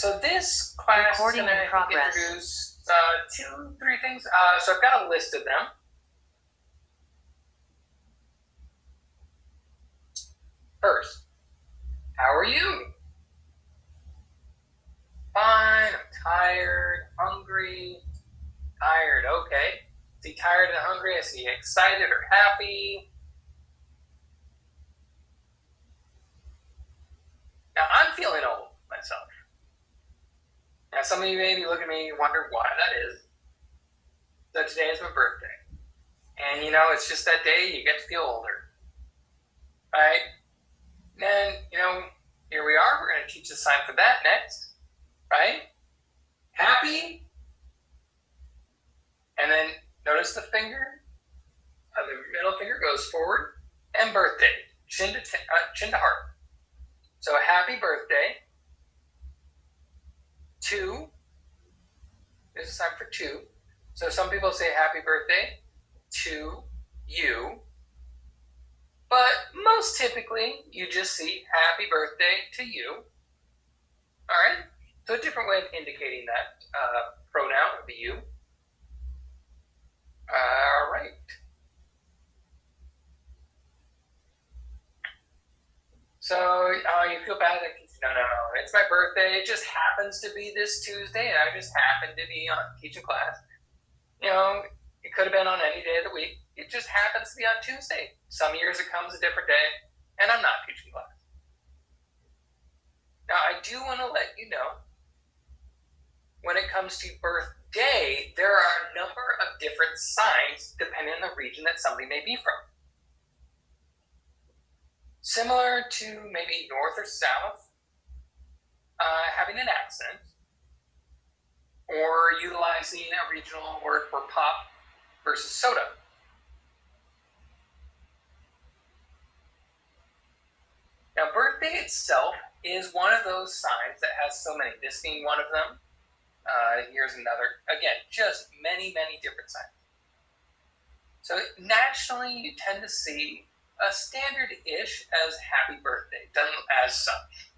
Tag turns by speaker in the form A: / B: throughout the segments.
A: So this class is going to introduce 2-3 things. So I've got a list of them. First, how are you? Fine, I'm tired, hungry. Tired, okay. See tired and hungry, I see excited or happy. Now I'm feeling old myself. Now some of you maybe look at me and wonder why that is. So today is my birthday. And it's just that day you get to feel older. Right? And then, here we are. We're going to teach the sign for that next. Right? Happy. And then notice the finger. The middle finger goes forward. And birthday. Chin to heart. So happy birthday. 2. There's a sign for 2. So some people say happy birthday to you. But most typically, you just see happy birthday to you. All right? So a different way of indicating that pronoun would be you. All right. So you feel bad, like, no, it's my birthday. It just happens to be this Tuesday, and I just happen to be on teaching class. It could have been on any day of the week. It just happens to be on Tuesday. Some years it comes a different day, and I'm not teaching class. Now, I do want to let you know, when it comes to birthday, there are a number of different signs depending on the region that somebody may be from. Similar to maybe north or south, having an accent, or utilizing a regional word for pop versus soda. Now, birthday itself is one of those signs that has so many, this being one of them. Here's another. Again, just many, many different signs. So nationally, you tend to see a standard-ish as happy birthday, done as such.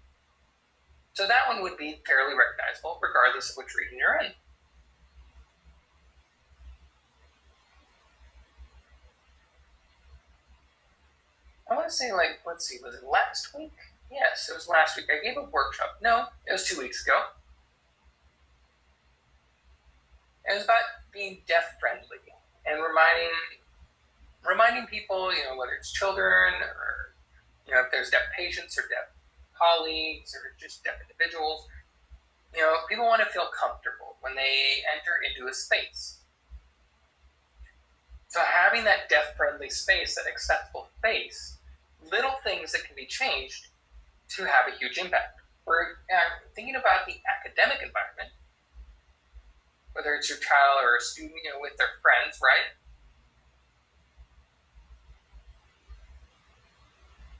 A: So that one would be fairly recognizable, regardless of which region you're in. I want to say, let's see, was it last week? Yes, it was last week. I gave a workshop. No, it was 2 weeks ago. It was about being deaf-friendly and reminding people, whether it's children or, if there's deaf patients or deaf colleagues or just deaf individuals, people want to feel comfortable when they enter into a space. So having that deaf-friendly space, that acceptable space, little things that can be changed to have a huge impact. We're thinking about the academic environment, whether it's your child or a student, with their friends, right?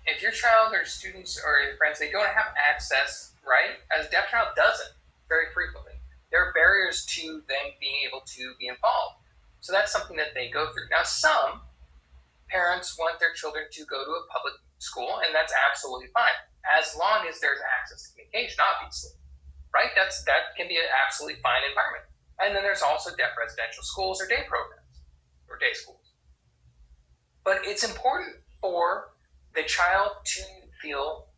A: If your child or students or your friends, they don't have access, right? As a deaf child doesn't very frequently. There are barriers to them being able to be involved. So that's something that they go through. Now, some parents want their children to go to a public school, and that's absolutely fine, as long as there's access to communication, obviously, right? That can be an absolutely fine environment. And then there's also deaf residential schools or day programs or day schools. But it's important for the child to feel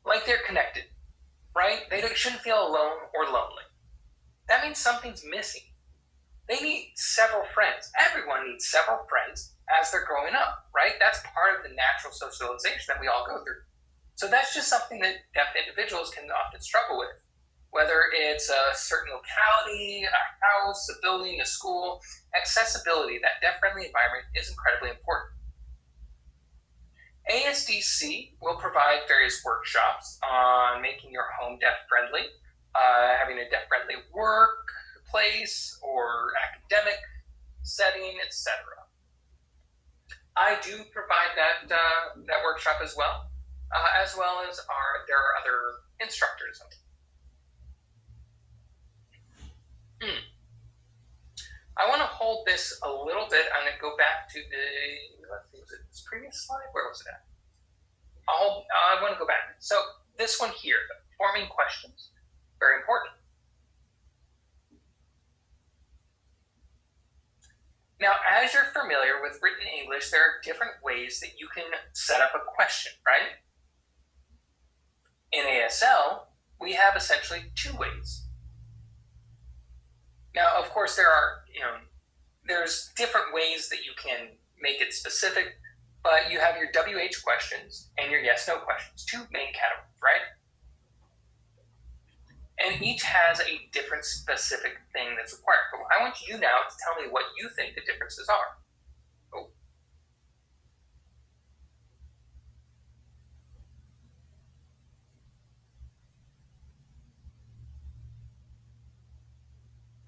A: like they're connected, right? They shouldn't feel alone or lonely. That means something's missing. They need several friends. Everyone needs several friends as they're growing up, right? That's part of the natural socialization that we all go through. So that's just something that deaf individuals can often struggle with. Whether it's a certain locality, a house, a building, a school, accessibility, that deaf-friendly environment is incredibly important. ASDC will provide various workshops on making your home deaf-friendly, having a deaf-friendly workplace or academic setting, etc. I do provide that workshop as well as there are other instructors. I want to hold this a little bit. I'm going to go back to was it this previous slide? Where was it at? I want to go back. So this one here, forming questions. Very important. Now, as you're familiar with written English, there are different ways that you can set up a question, right? In ASL, we have essentially two ways. Now, of course, there's different ways that you can make it specific, but you have your WH questions and your yes/no questions, two main categories, right? And each has a different specific thing that's required. But I want you now to tell me what you think the differences are. Oh.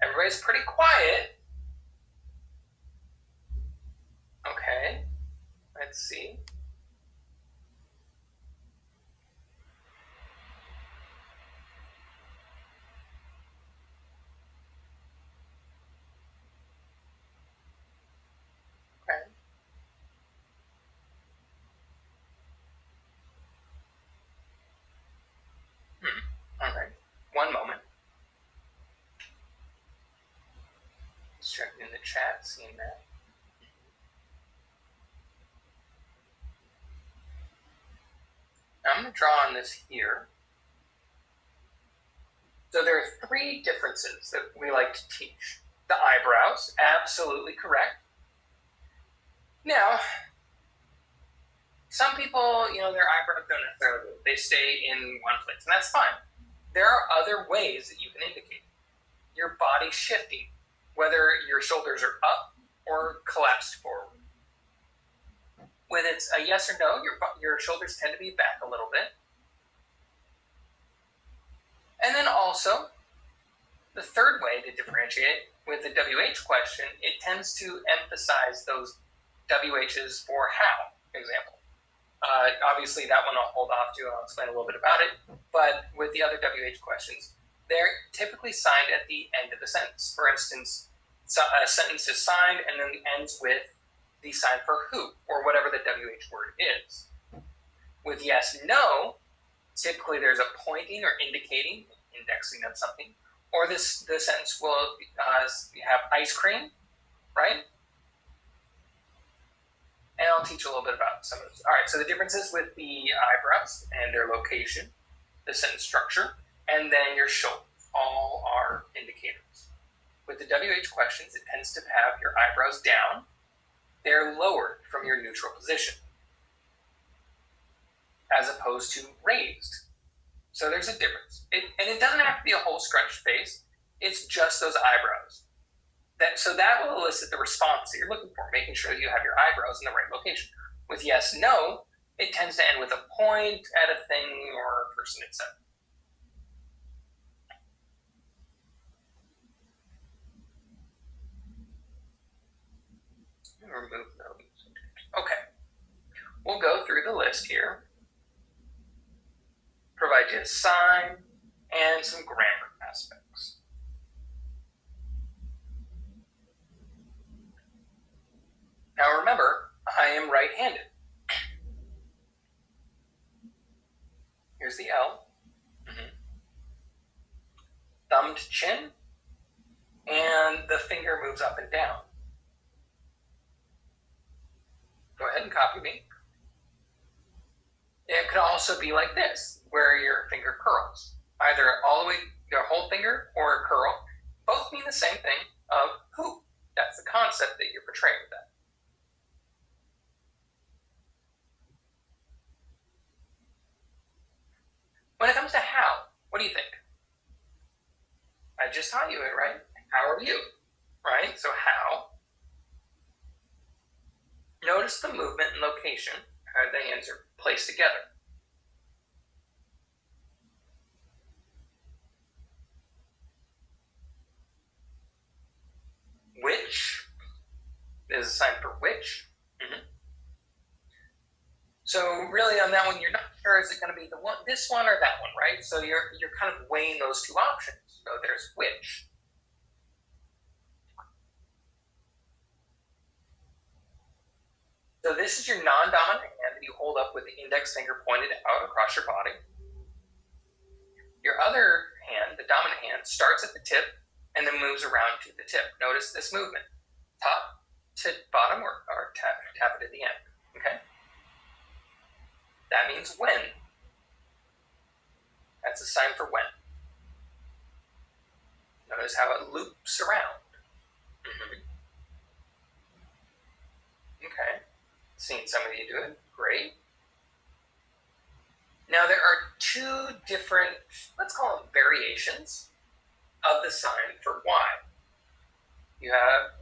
A: Everybody's pretty quiet. Okay, let's see. Okay. All right. One moment. Just checking in the chat, seeing that. Now I'm going to draw on this here. So there are three differences that we like to teach. The eyebrows, absolutely correct. Now, some people, their eyebrows don't necessarily move. They stay in one place, and that's fine. There are other ways that you can indicate your body shifting, whether your shoulders are up or collapsed forward. When it's a yes or no, your shoulders tend to be back a little bit. And then also, the third way to differentiate with the WH question, it tends to emphasize those WHs for how, for example. Obviously, that one I'll hold off to. I'll explain a little bit about it. But with the other WH questions, they're typically signed at the end of the sentence. For instance, a sentence is signed and then ends with the sign for who, or whatever the WH word is. With yes, no, typically there's a pointing or indicating, indexing of something, or the sentence will have ice cream, right? And I'll teach a little bit about some of those. All right, so the differences with the eyebrows and their location, the sentence structure, and then your shoulders, all are indicators. With the WH questions, it tends to have your eyebrows down. They're lowered from your neutral position, as opposed to raised. So there's a difference. And it doesn't have to be a whole scrunched face. It's just those eyebrows. So that will elicit the response that you're looking for, making sure you have your eyebrows in the right location. With yes, no, it tends to end with a point at a thing or a person, etc. Remove those. Okay. We'll go through the list here. Provide you a sign and some grammar aspects. Now remember, I am right-handed. Here's the L. Thumb to chin, and the finger moves up and down. Go ahead and copy me. It could also be like this, where your finger curls. Either all the way, your whole finger, or a curl. Both mean the same thing of who. That's the concept that you're portraying with that. When it comes to how, what do you think? I just taught you it, right? How are you? Right? So how. Notice the movement and location, how the hands are placed together. Which is a sign for which. So really on that one, you're not sure, is it going to be this one or that one, right? So you're kind of weighing those two options. So there's which. So this is your non-dominant hand that you hold up with the index finger pointed out across your body. Your other hand, the starts at the tip and then moves around to the tip. Notice this movement, top to bottom, or tap it at the end. Okay, that means when. That's a sign for when. Notice how it loops around. Okay, seeing some of you do it, great. Now there are two different, let's call them variations of the sign for Y. You have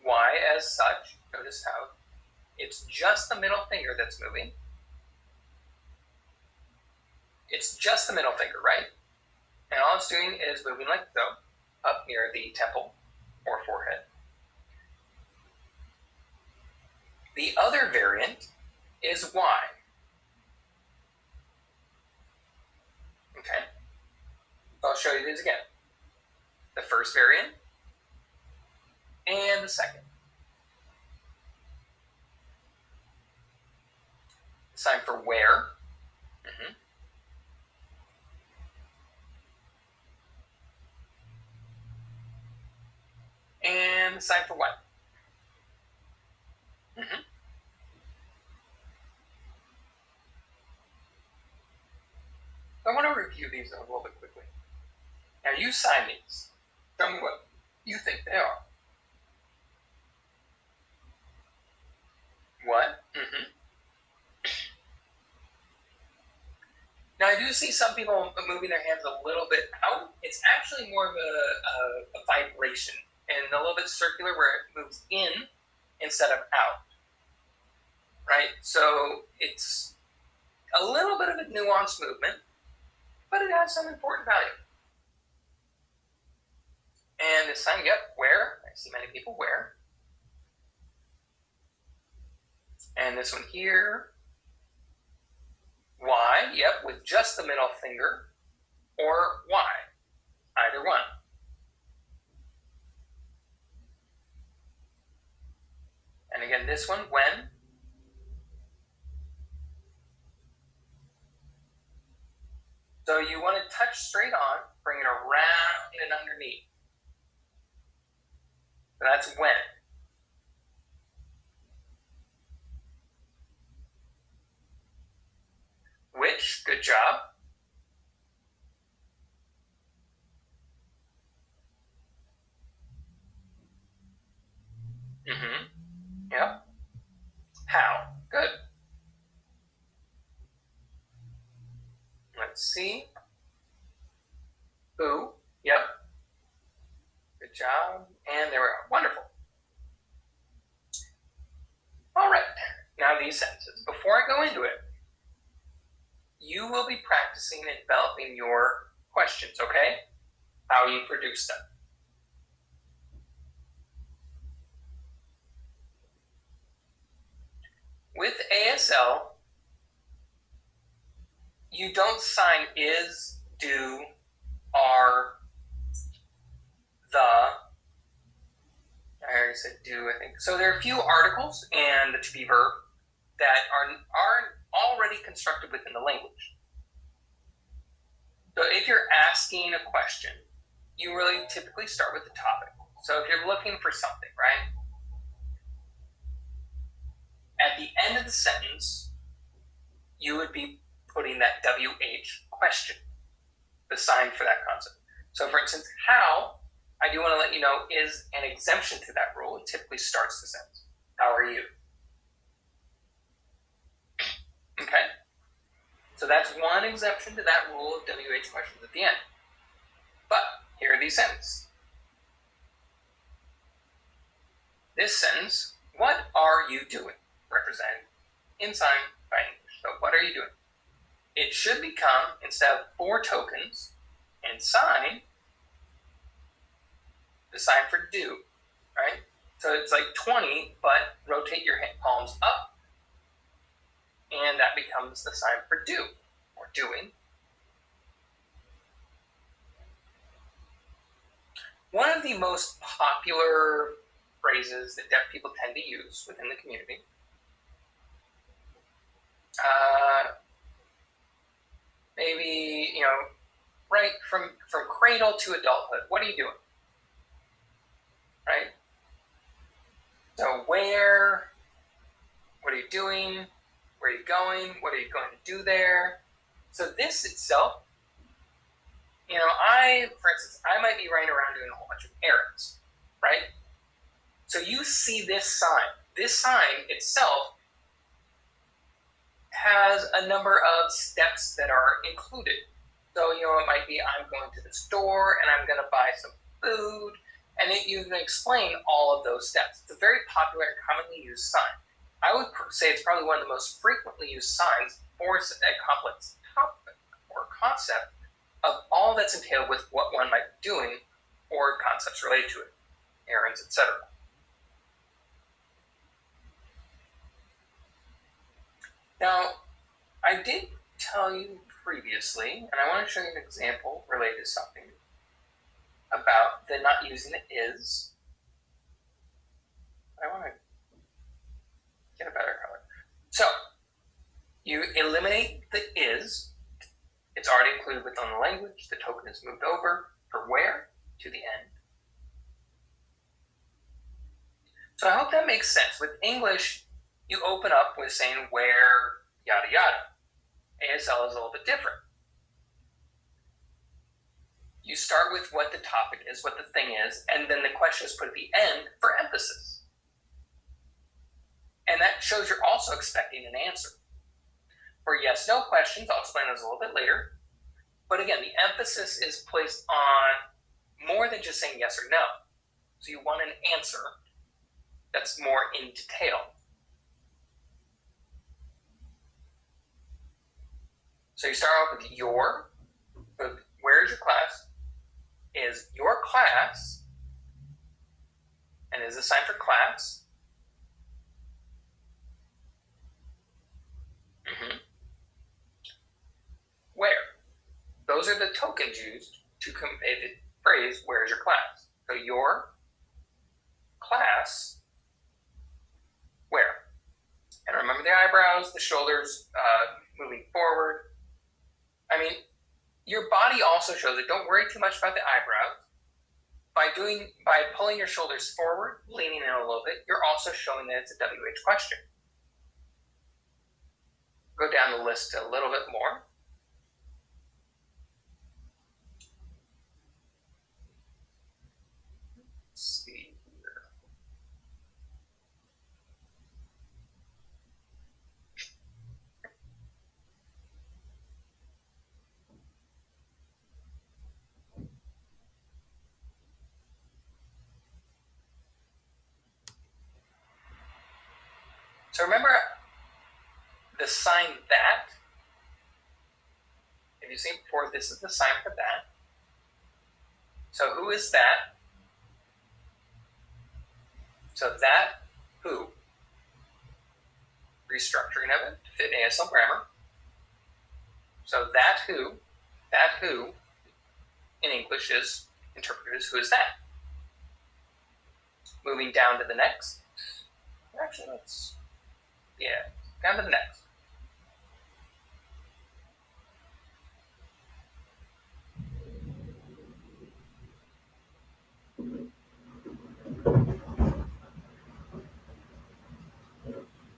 A: Y as such. Notice how it's just the middle finger that's moving. It's just the middle finger, right? And all it's doing is moving like so, up near the temple or forehead. The other variant is Y. Okay, I'll show you these again. The first variant and the second. Sign for where. And the sign for when. I want to review these a little bit quickly. Now you sign these. Tell me what you think they are. What? Now I do see some people moving their hands a little bit out. It's actually more of a vibration and a little bit circular where it moves in instead of out. Right? So it's a little bit of a nuanced movement, but it has some important value. And this sign, yep, where. I see many people where. And this one here, Y, yep, with just the middle finger, or Y, either one. And again, this one, when. So you want to touch straight on, bring it around and underneath. So that's when. Which, good job. Yep. How, good. Let's see. Who, yep. Good job. And there we are, wonderful. All right, now these sentences. Before I go into it, you will be practicing and developing your questions, okay? How you produce them. With ASL, you don't sign is, do, are, the. I already said do, I think. So there are a few articles and the to be verb that are already constructed within the language. So if you're asking a question, you really typically start with the topic. So if you're looking for something, right? At the end of the sentence, you would be putting that WH question, the sign for that concept. So for instance, how, I do want to let you know, is an exemption to that rule. It typically starts the sentence. How are you? Okay? So that's one exemption to that rule of WH questions at the end. But here are these sentences. This sentence, what are you doing? Represented in sign by English. So what are you doing? It should become, instead of 4 tokens and sign, the sign for do, right? So it's like 20, but rotate your palms up, and that becomes the sign for do, or doing. One of the most popular phrases that deaf people tend to use within the community, maybe, right? From cradle to adulthood, what are you doing? Right? So where, what are you doing? Where are you going? What are you going to do there? So this itself, for instance, I might be running around doing a whole bunch of errands, right? So you see this sign. This sign itself has a number of steps that are included. So, it might be I'm going to the store and I'm going to buy some food, and you can explain all of those steps. It's a very popular and commonly used sign. I would say it's probably one of the most frequently used signs for a complex topic or concept of all that's entailed with what one might be doing or concepts related to it, errands, etc. Now, I did tell you previously, and I want to show you an example related to something about the not using the is. I want to get a better color. So, you eliminate the is. It's already included within the language. The token is moved over for where to the end. So I hope that makes sense. With English, you open up with saying where, yada yada. ASL is a little bit different. You start with what the topic is, what the thing is, and then the question is put at the end for emphasis. And that shows you're also expecting an answer. For yes-no questions, I'll explain those a little bit later. But again, the emphasis is placed on more than just saying yes or no. So you want an answer that's more in detail. So you start off with your, where is your class? Is your class, and is a sign for class. Where? Those are the tokens used to convey the phrase, where is your class? So your class, where? And remember the eyebrows, the shoulders moving forward. I mean, your body also shows it. Don't worry too much about the eyebrows. By pulling your shoulders forward, leaning in a little bit, you're also showing that it's a WH question. Go down the list a little bit more. Let's see here. So remember the sign that. Have you seen before? This is the sign for that. So who is that? So that who. Restructuring of it to fit ASL grammar. So that who in English is interpreted as who is that. Moving down to the next. Actually, down to the next.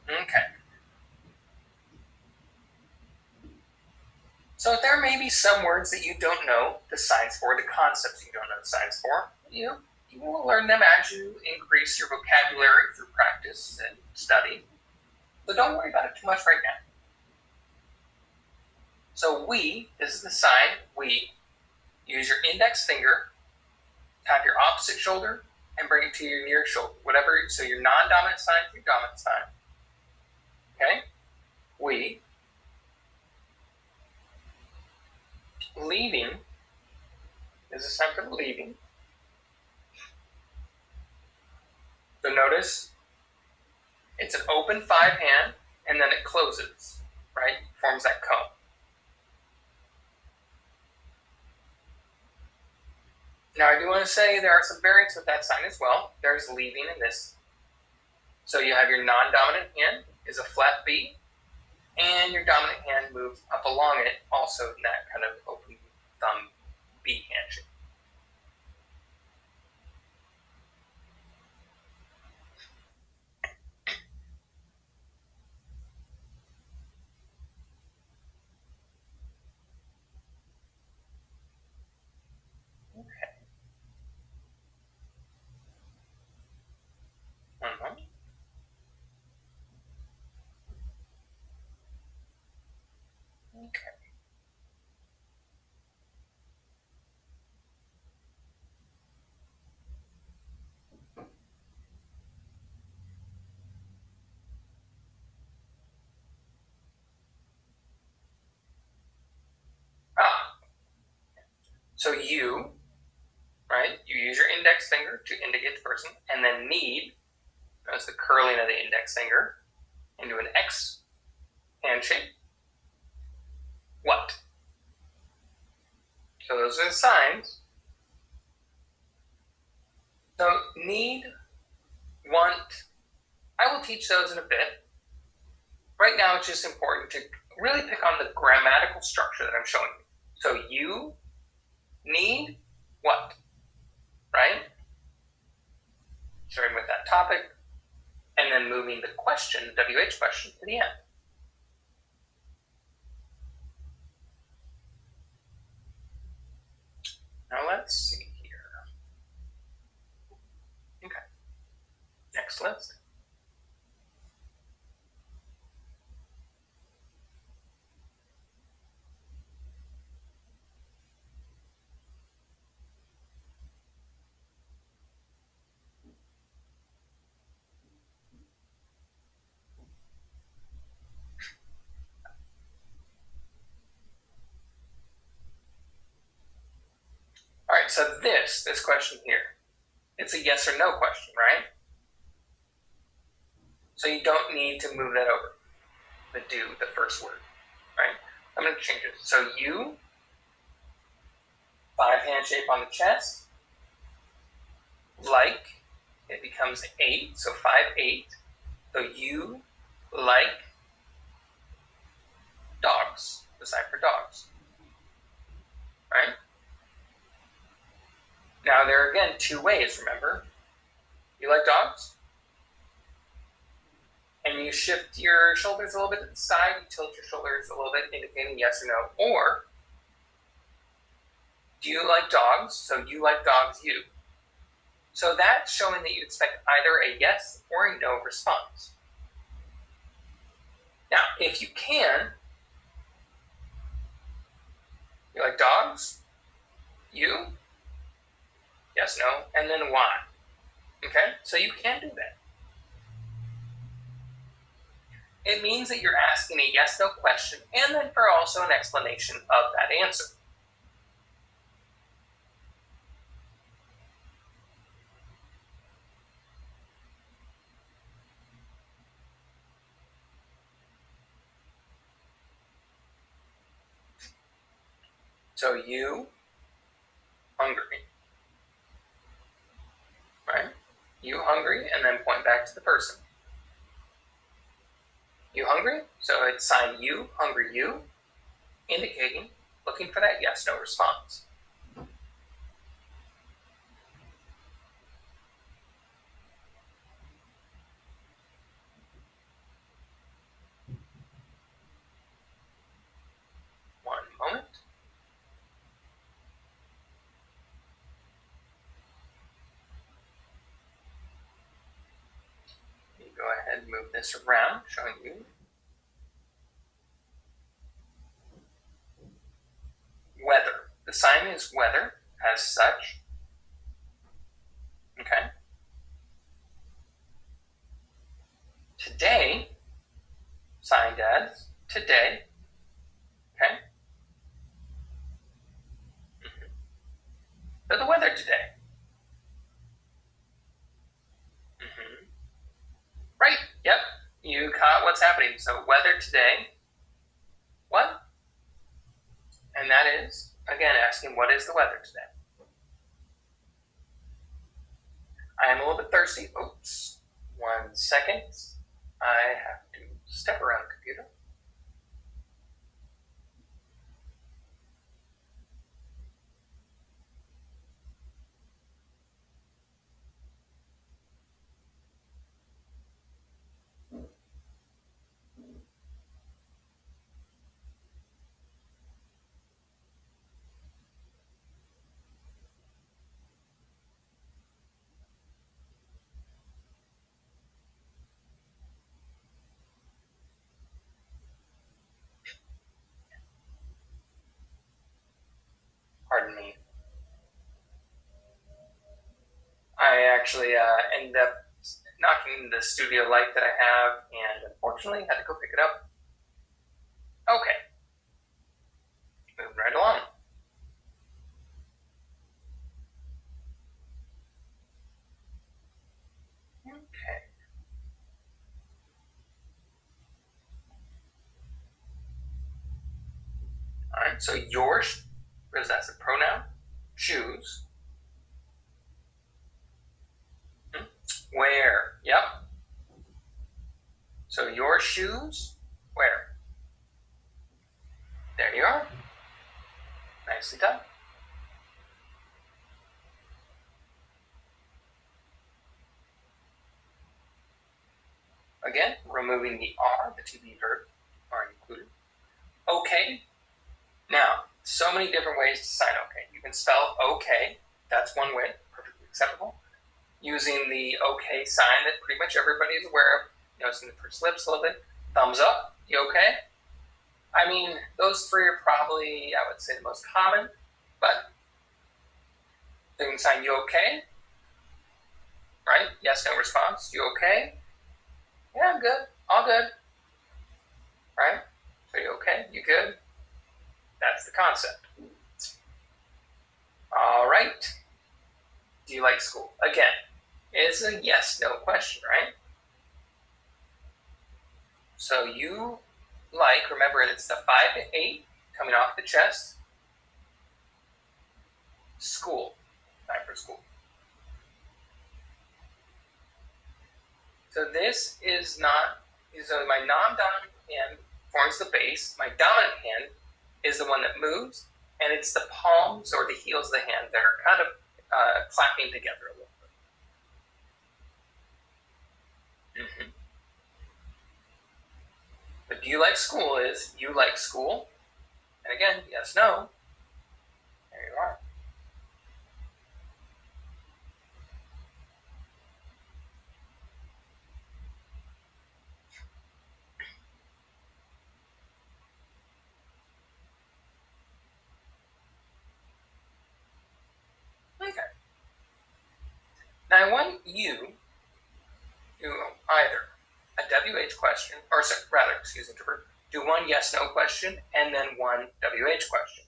A: Okay. So there may be some words that you don't know the signs for, the concepts you don't know the signs for. You will learn them as you increase your vocabulary through practice and study. So don't worry about it too much right now. So this is the sign, we. Use your index finger, tap your opposite shoulder, and bring it to your near shoulder. Whatever, so your non-dominant sign to your dominant sign. Okay? We. Leaving is a sign for leaving. So notice it's an open 5 hand and then it closes, right? Forms that cone. Now I do want to say there are some variants with that sign as well. There's leaving in this. So you have your non-dominant hand is a flat B, and your dominant hand moves up along it, also in that kind of open thumb B handshake. Okay. 1 moment. Okay. Ah, so you, right? You use your index finger to indicate the person, and then need, as the curling of the index finger, into an X handshake. What? So those are the signs. So need, want, I will teach those in a bit. Right now, it's just important to really pick on the grammatical structure that I'm showing you. So you need what, right? Starting with that topic, and then moving the question, the WH question, to the end. Now let's see here. Okay. Next list. All right, so this question here, it's a yes or no question, right? So you don't need to move that over, the do, the first word, right? I'm going to change it. So you, 5 hand shape on the chest, like, it becomes 8, so 5, 8. So you like dogs, the sign for dogs, right? Now there are, again, 2 ways, remember? You like dogs? And you shift your shoulders a little bit to the side, you tilt your shoulders a little bit, indicating yes or no. Or, do you like dogs? So you like dogs, you. So that's showing that you expect either a yes or a no response. Now, if you can, you like dogs? You? Yes, no, and then why? Okay, so you can do that. It means that you're asking a yes-no question and then for also an explanation of that answer. So you, hungry, right? You hungry, and then point back to the person. You hungry? So it's sign you, hungry you, indicating, looking for that yes-no response. One moment. You go ahead and move this around, showing you weather. The sign is weather as such. Okay. Today, signed as today. Okay. So the weather today. Right. Yep. You caught what's happening. So weather today. What? And that is, again, asking what is the weather today. I am a little bit thirsty. Oops. 1 second. I have to step around the computer. Pardon me. I actually ended up knocking the studio light that I have, and unfortunately had to go pick it up. Okay, moving right along. Okay. All right. So yours, because that's a pronoun. Shoes. Where? Yep. So your shoes. Where? There you are. Nicely done. Again, removing the R, the to be verb are included. Okay. Now, so many different ways to sign okay. You can spell okay. That's one way, perfectly acceptable. Using the okay sign that pretty much everybody is aware of. Noticing the pursed lips a little bit. Thumbs up. You okay? I mean, those three are probably, I would say, the most common. But you can sign you okay, right? Yes, no response. You okay? Yeah, I'm good. All good. Right? So you okay? You good? That's the concept. All right. Do you like school? Again, it's a yes, no question, right? So you like, remember it's the 5 to 8 coming off the chest. School. Time for school. So this is not, so my non-dominant hand forms the base. My dominant hand is the one that moves, and it's the palms or the heels of the hand that are kind of clapping together a little bit. Mm-hmm. But do you like school is you like school? And again, yes, no. There you are. Okay. Now I want you to do either a WH question, or rather, excuse me, do one yes, no question, and then one WH question.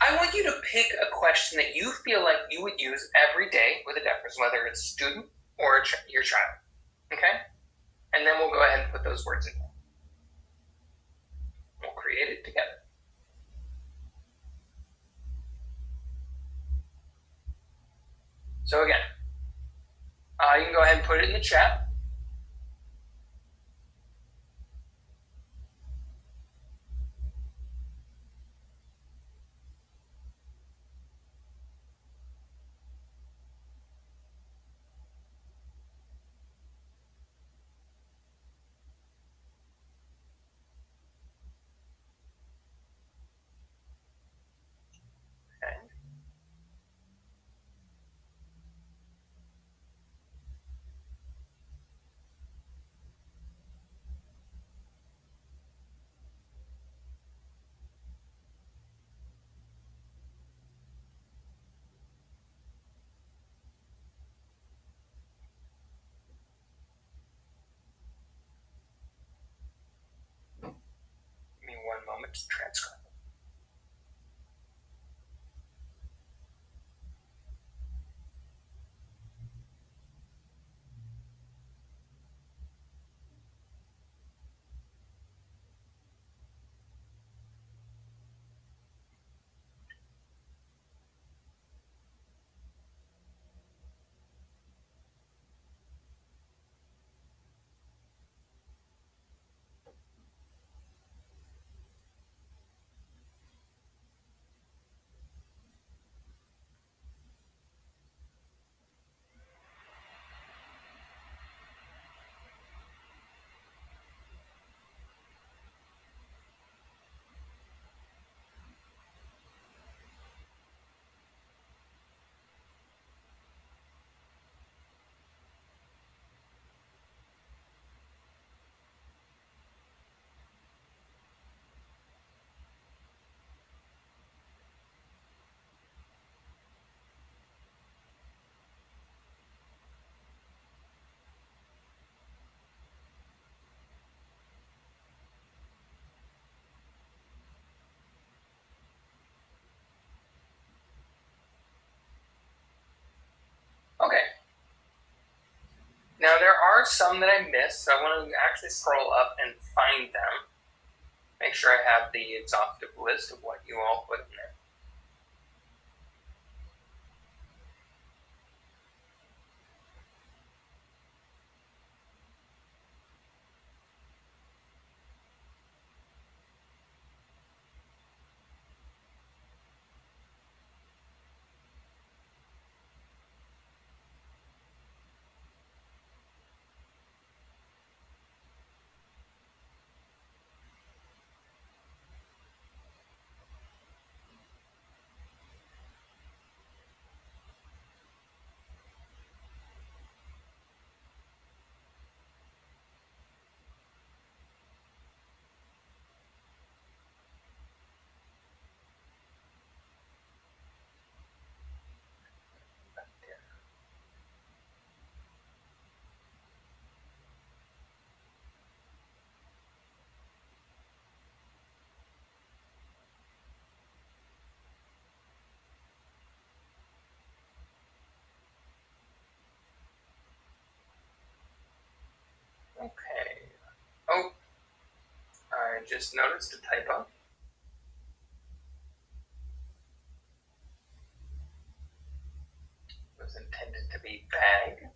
A: I want you to pick a question that you feel like you would use every day with a deaf person, whether it's a student or your child. Okay? And then we'll go ahead and put those words in there. We'll create it together. So again, you can go ahead and put it in the chat. Okay. Give me one moment to transcribe. are some that I missed, so I want to actually scroll up and find them. Make sure I have the exhaustive list of what you all put in there. Okay. Oh, I just noticed a typo. It was intended to be bag.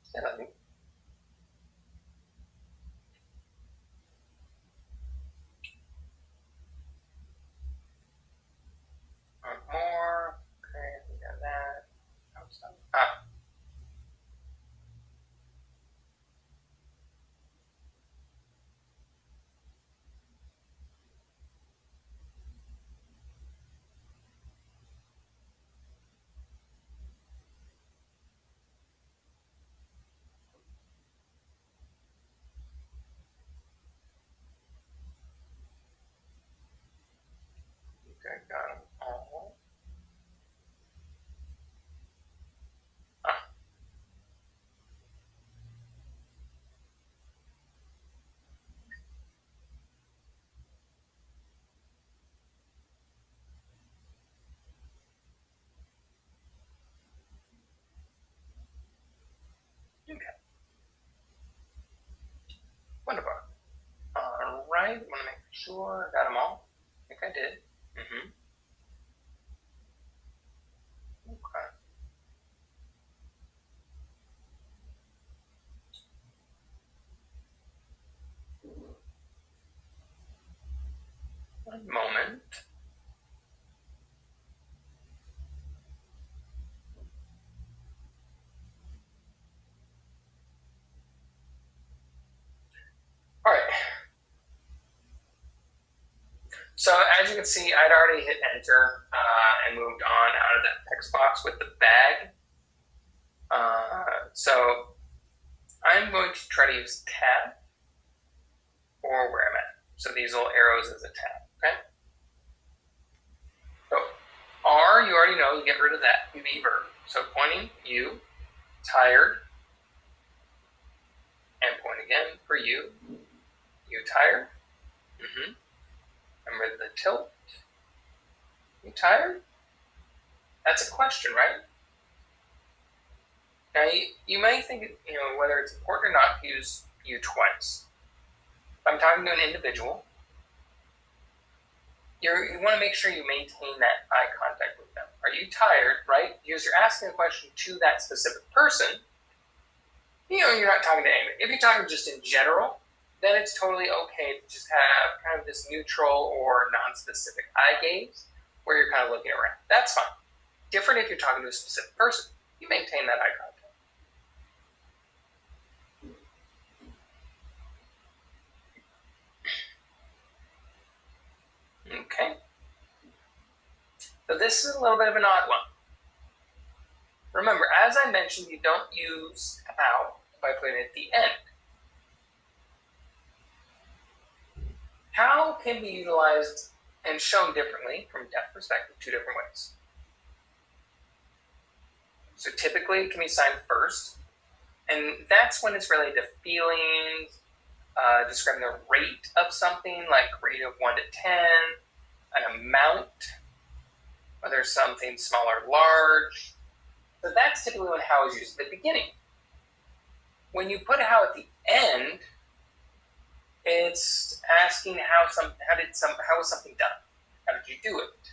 A: Silly. One more. Okay, we got that. Ah, okay, got them all. Ah, okay, wonderful. All right, want to make sure I got them all. I think I did. Mm-hmm. Okay. One moment. All right. So as you can see, I'd already hit enter and moved on out of that text box with the bag. So I'm going to try to use tab or where I'm at. So these little arrows is a tab, okay? So R, you already know, you get rid of that be verb. So pointing, you, tired, and point again for you tired. Mm-hmm. Remember the tilt. You tired? That's a question, right? Now you might think, whether it's important or not to use you twice. If I'm talking to an individual, you want to make sure you maintain that eye contact with them. Are you tired, right? Because you're asking a question to that specific person. You're not talking to anybody. If you're talking just in general, then it's totally okay to just have kind of this neutral or non-specific eye gaze where you're kind of looking around. That's fine. Different if you're talking to a specific person. You maintain that eye contact. Okay. So this is a little bit of an odd one. Remember, as I mentioned, you don't use how by putting it at the end. How can be utilized and shown differently from a deaf perspective, two different ways. So typically it can be signed first, and that's when it's related to feelings, describing the rate of something, like rate of 1 to 10, an amount, whether something small or large. So that's typically when how is used at the beginning. When you put how at the end, it's asking how was something done? How did you do it?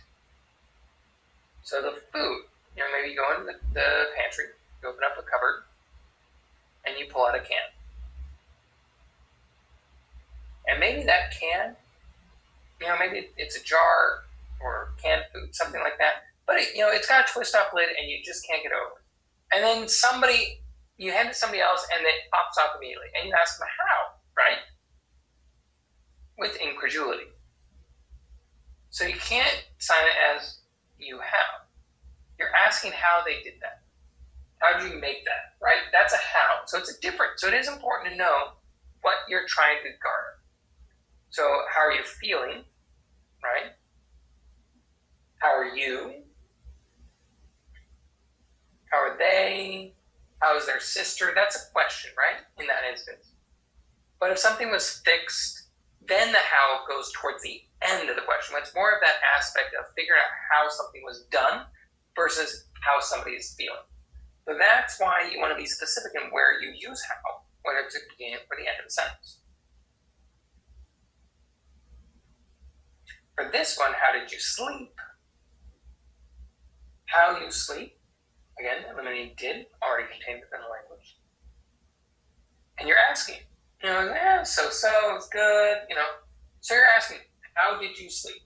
A: So the food, maybe you go into the pantry, you open up a cupboard, and you pull out a can. And maybe that can, maybe it's a jar or canned food, something like that. But it's got a twist off lid, and you just can't get over it. And then you hand it to somebody else, and it pops off immediately, and you ask them how, right? With incredulity. So you can't sign it as you have. You're asking how they did that. How did you make that, right? That's a how. So it's a different. So it is important to know what you're trying to garner. So how are you feeling, right? How are you? How are they? How is their sister? That's a question, right? In that instance. But if something was fixed, then the how goes towards the end of the question. It's more of that aspect of figuring out how something was done versus how somebody is feeling. So that's why you want to be specific in where you use how, whether it's at the beginning or the end of the sentence. For this one, how did you sleep? How you sleep, again, eliminating did, already contained within the language. And you're asking, so, it's good, So you're asking, how did you sleep?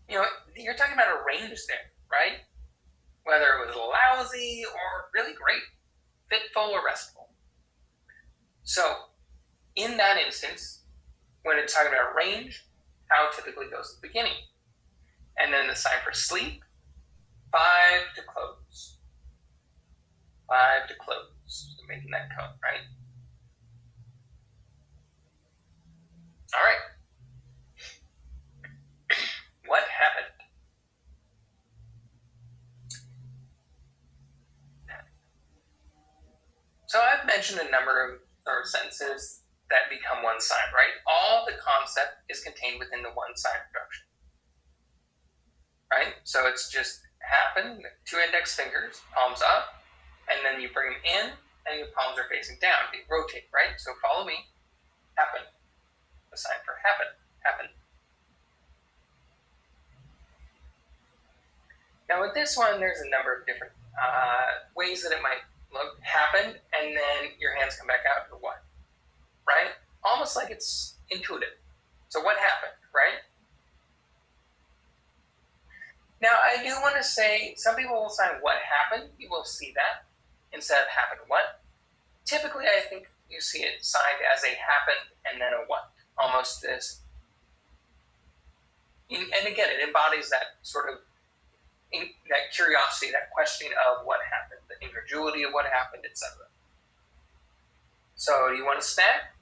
A: You're talking about a range there, right? Whether it was lousy or really great, fitful or restful. So in that instance, when it's talking about range, how typically goes at the beginning. And then the sign for sleep, 5 to close. 5 to close. So making that cone, right? All right. What happened? So I've mentioned a number of sentences that become one sign, right? All the concept is contained within the one sign production, right? So it's just happen, 2 index fingers, palms up, and then you bring them in, and your palms are facing down. They rotate, right? So follow me. Happen. The sign for happen. Happen. Now with this one, there's a number of different ways that it might look. Happened, and then your hands come back out to what? Right? Almost like it's intuitive. So what happened, right? Now I do want to say, some people will sign what happened. You will see that instead of happened what. Typically, I think you see it signed as a happened and then a what. Almost this. And again, it embodies that sort of that curiosity, that questioning of what happened, the incredulity of what happened, etc. So do you want a snack?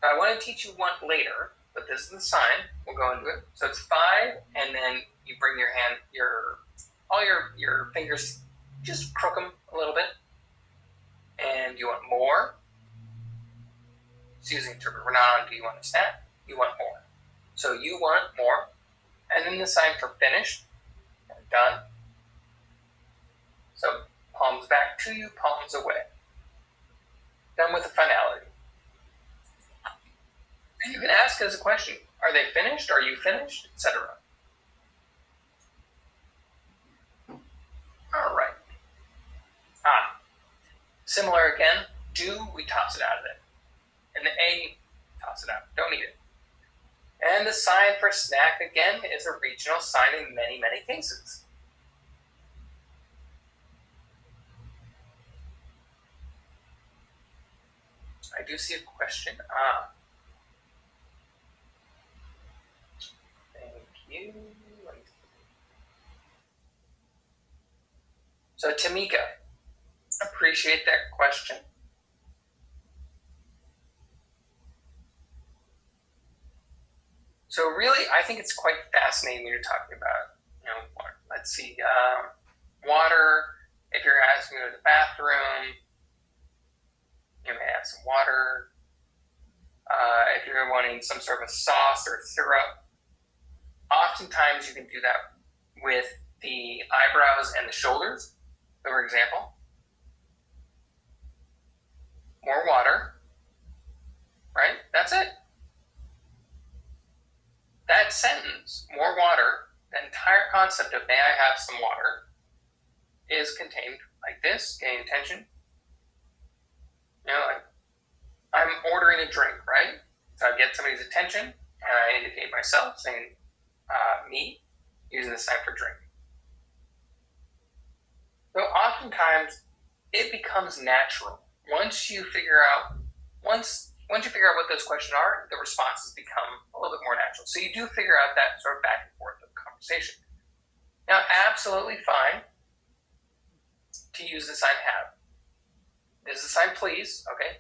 A: I want to teach you one later, but this is the sign. We'll go into it. So it's 5, and then you bring your hand, all your fingers, just crook them a little bit. And you want more. It's using interpreter. We're not on do you want a snack? You want more. So you want more. And then the sign for finished. Done. So palms back to you, palms away. Done with the finality. And you can ask as a question, are they finished? Are you finished? Etc. All right. Similar again, do, we toss it out of it. And the A, toss it out. Don't need it. And the sign for snack, again, is a regional sign in many, many cases. I do see a question. Thank you. So Tamika, appreciate that question. So really, I think it's quite fascinating when you're talking about, let's see, water. If you're asking to go to the bathroom, you may have some water. If you're wanting some sort of a sauce or syrup, oftentimes you can do that with the eyebrows and the shoulders, for example. more water, right? That's it. That sentence, more water, the entire concept of may I have some water, is contained like this, getting attention. Like I'm ordering a drink, right? So I get somebody's attention, and I indicate myself, saying me, using the sign for drink. So oftentimes, it becomes natural. Once you figure out what those questions are, the responses become a little bit more natural. So you do figure out that sort of back and forth of conversation. Now, absolutely fine to use the sign have. This is the sign please, okay?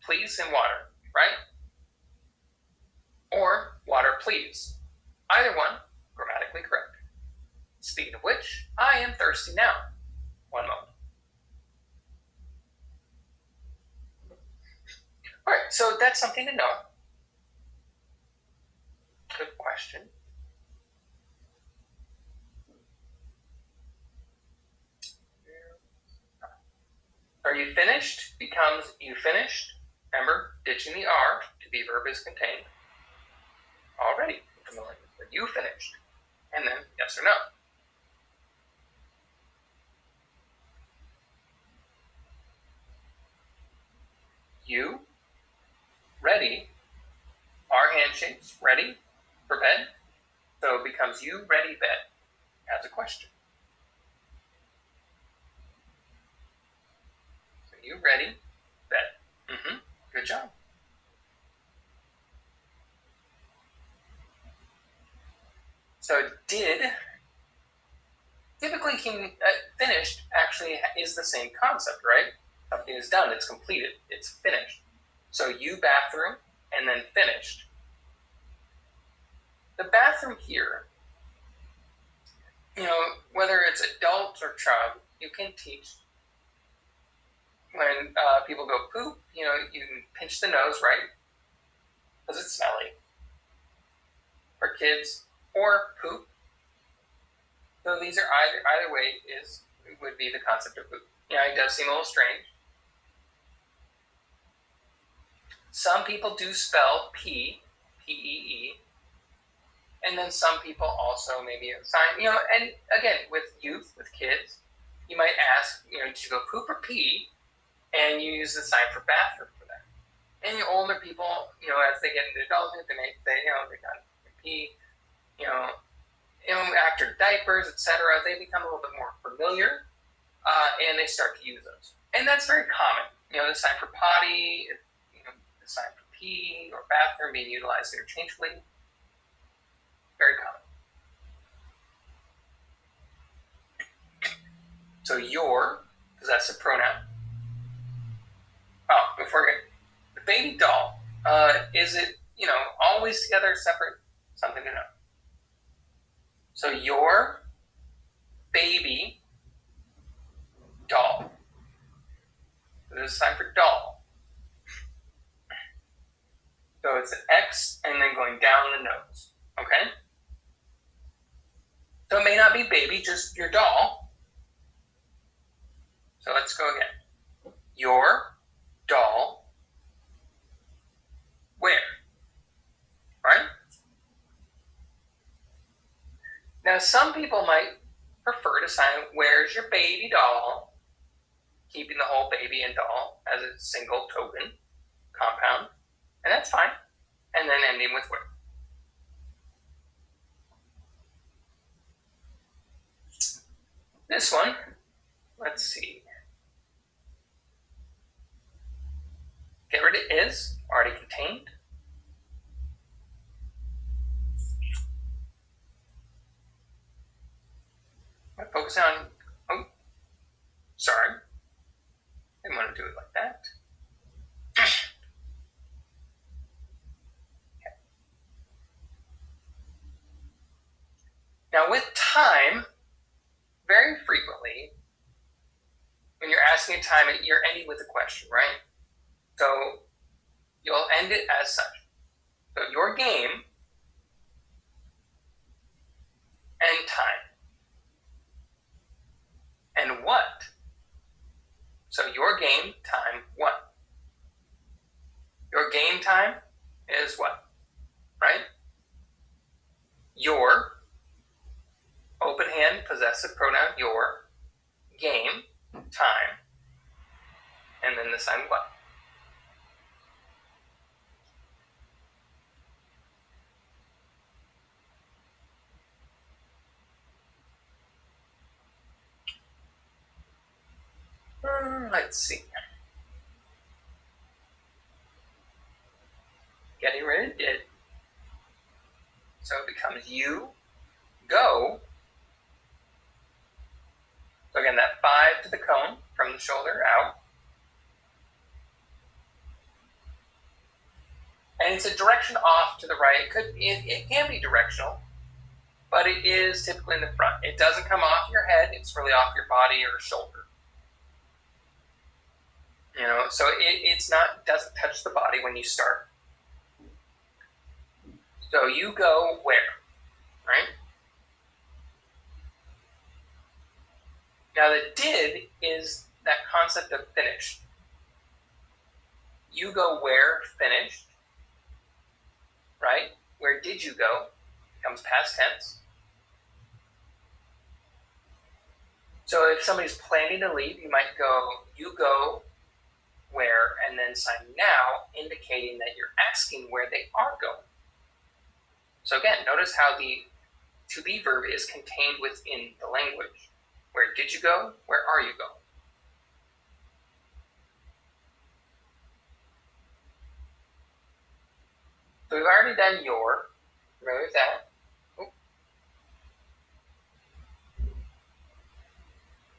A: Please and water, right? Or water please. Either one, grammatically correct. Speaking of which, I am thirsty now. One moment. All right, so that's something to know. Good question. Are you finished becomes you finished. Remember, ditching the are to be verb is contained. Already familiar with you finished. And then yes or no. You ready. Our handshakes ready for bed. So it becomes you ready bed as a question. So you ready bed. Good job. So did typically finished actually is the same concept, right? Something is done, it's completed, it's finished. So you bathroom and then finished. The bathroom here, whether it's adult or child, you can teach. When people go poop, you can pinch the nose, right? Because it's smelly. For kids, or poop. So these are either way would be the concept of poop. It does seem a little strange. Some people do spell P, P-E-E, and then some people also maybe assign, and again, with youth, with kids, you might ask, did you go poop or pee? And you use the sign for bathroom for that. And older people, as they get into adulthood, they got pee, after diapers, etc., they become a little bit more familiar, and they start to use those. And that's very common. The sign for potty, the sign for pee or bathroom being utilized interchangeably. Very common. So your, because that's a pronoun. Oh, before we get the baby doll, is it, always together, separate? Something to know. So your baby doll. There's a sign for doll. So it's an X and then going down the nose. Okay? So it may not be baby, just your doll. So let's go again. Your doll where? Right? Now some people might prefer to sign where's your baby doll, keeping the whole baby and doll as a single token compound, and that's fine. And then ending with where. This one, let's see. Get rid of is, already contained. I'm focusing on, sorry. Didn't want to do it like that. Okay. Now with time, very frequently, when you're asking a time, you're ending with a question, right? So you'll end it as such. So your game and time. And what? So your game, time, what? your, open hand, possessive pronoun, your, game, time, and then the sign what. Let's see. Getting rid of did. So it becomes you, go. So again, that 5 to the cone from the shoulder out. And it's a direction off to the right. It can be directional, but it is typically in the front. It doesn't come off your head. It's really off your body or shoulder. So it's not, doesn't touch the body when you start. So you go where, right? Now the did is that concept of finished. You go where, finished, right? Where did you go? Becomes past tense. So if somebody's planning to leave, you might go, you go where, and then sign now, indicating that you're asking where they are going. So again, notice how the to be verb is contained within the language. Where did you go? Where are you going? So we've already done your. Remember that.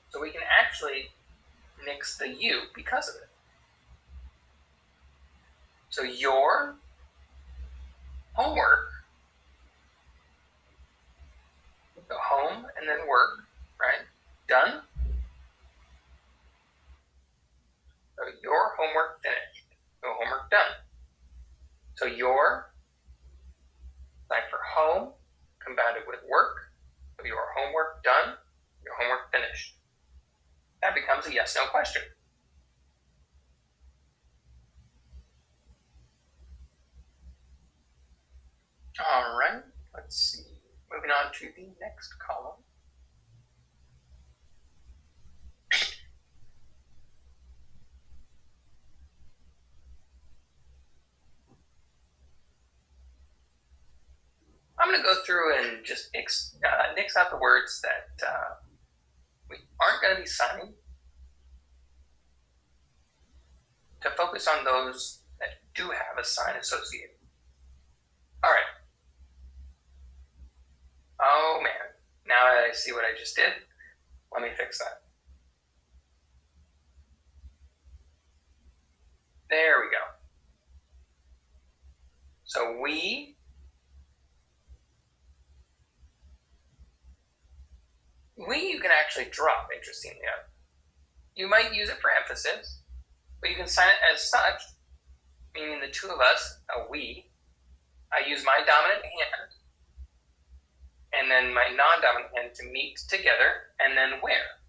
A: So we can actually nix the you because of it. So your homework, go home and then work, right? Done. So your homework finished. So homework done. So your, like for home, compounded with work. So your homework done, your homework finished. That becomes a yes/no question. All right, let's see. Moving on to the next column. I'm going to go through and just nix out the words that we aren't going to be signing to focus on those that do have a sign associated. All right. Oh man, now that I see what I just did, let me fix that. There we go. So we, you can actually drop, interestingly enough. You might use it for emphasis, but you can sign it as such, meaning the two of us, a we. I use my dominant hand and then my non-dominant hand to meet together, and then where.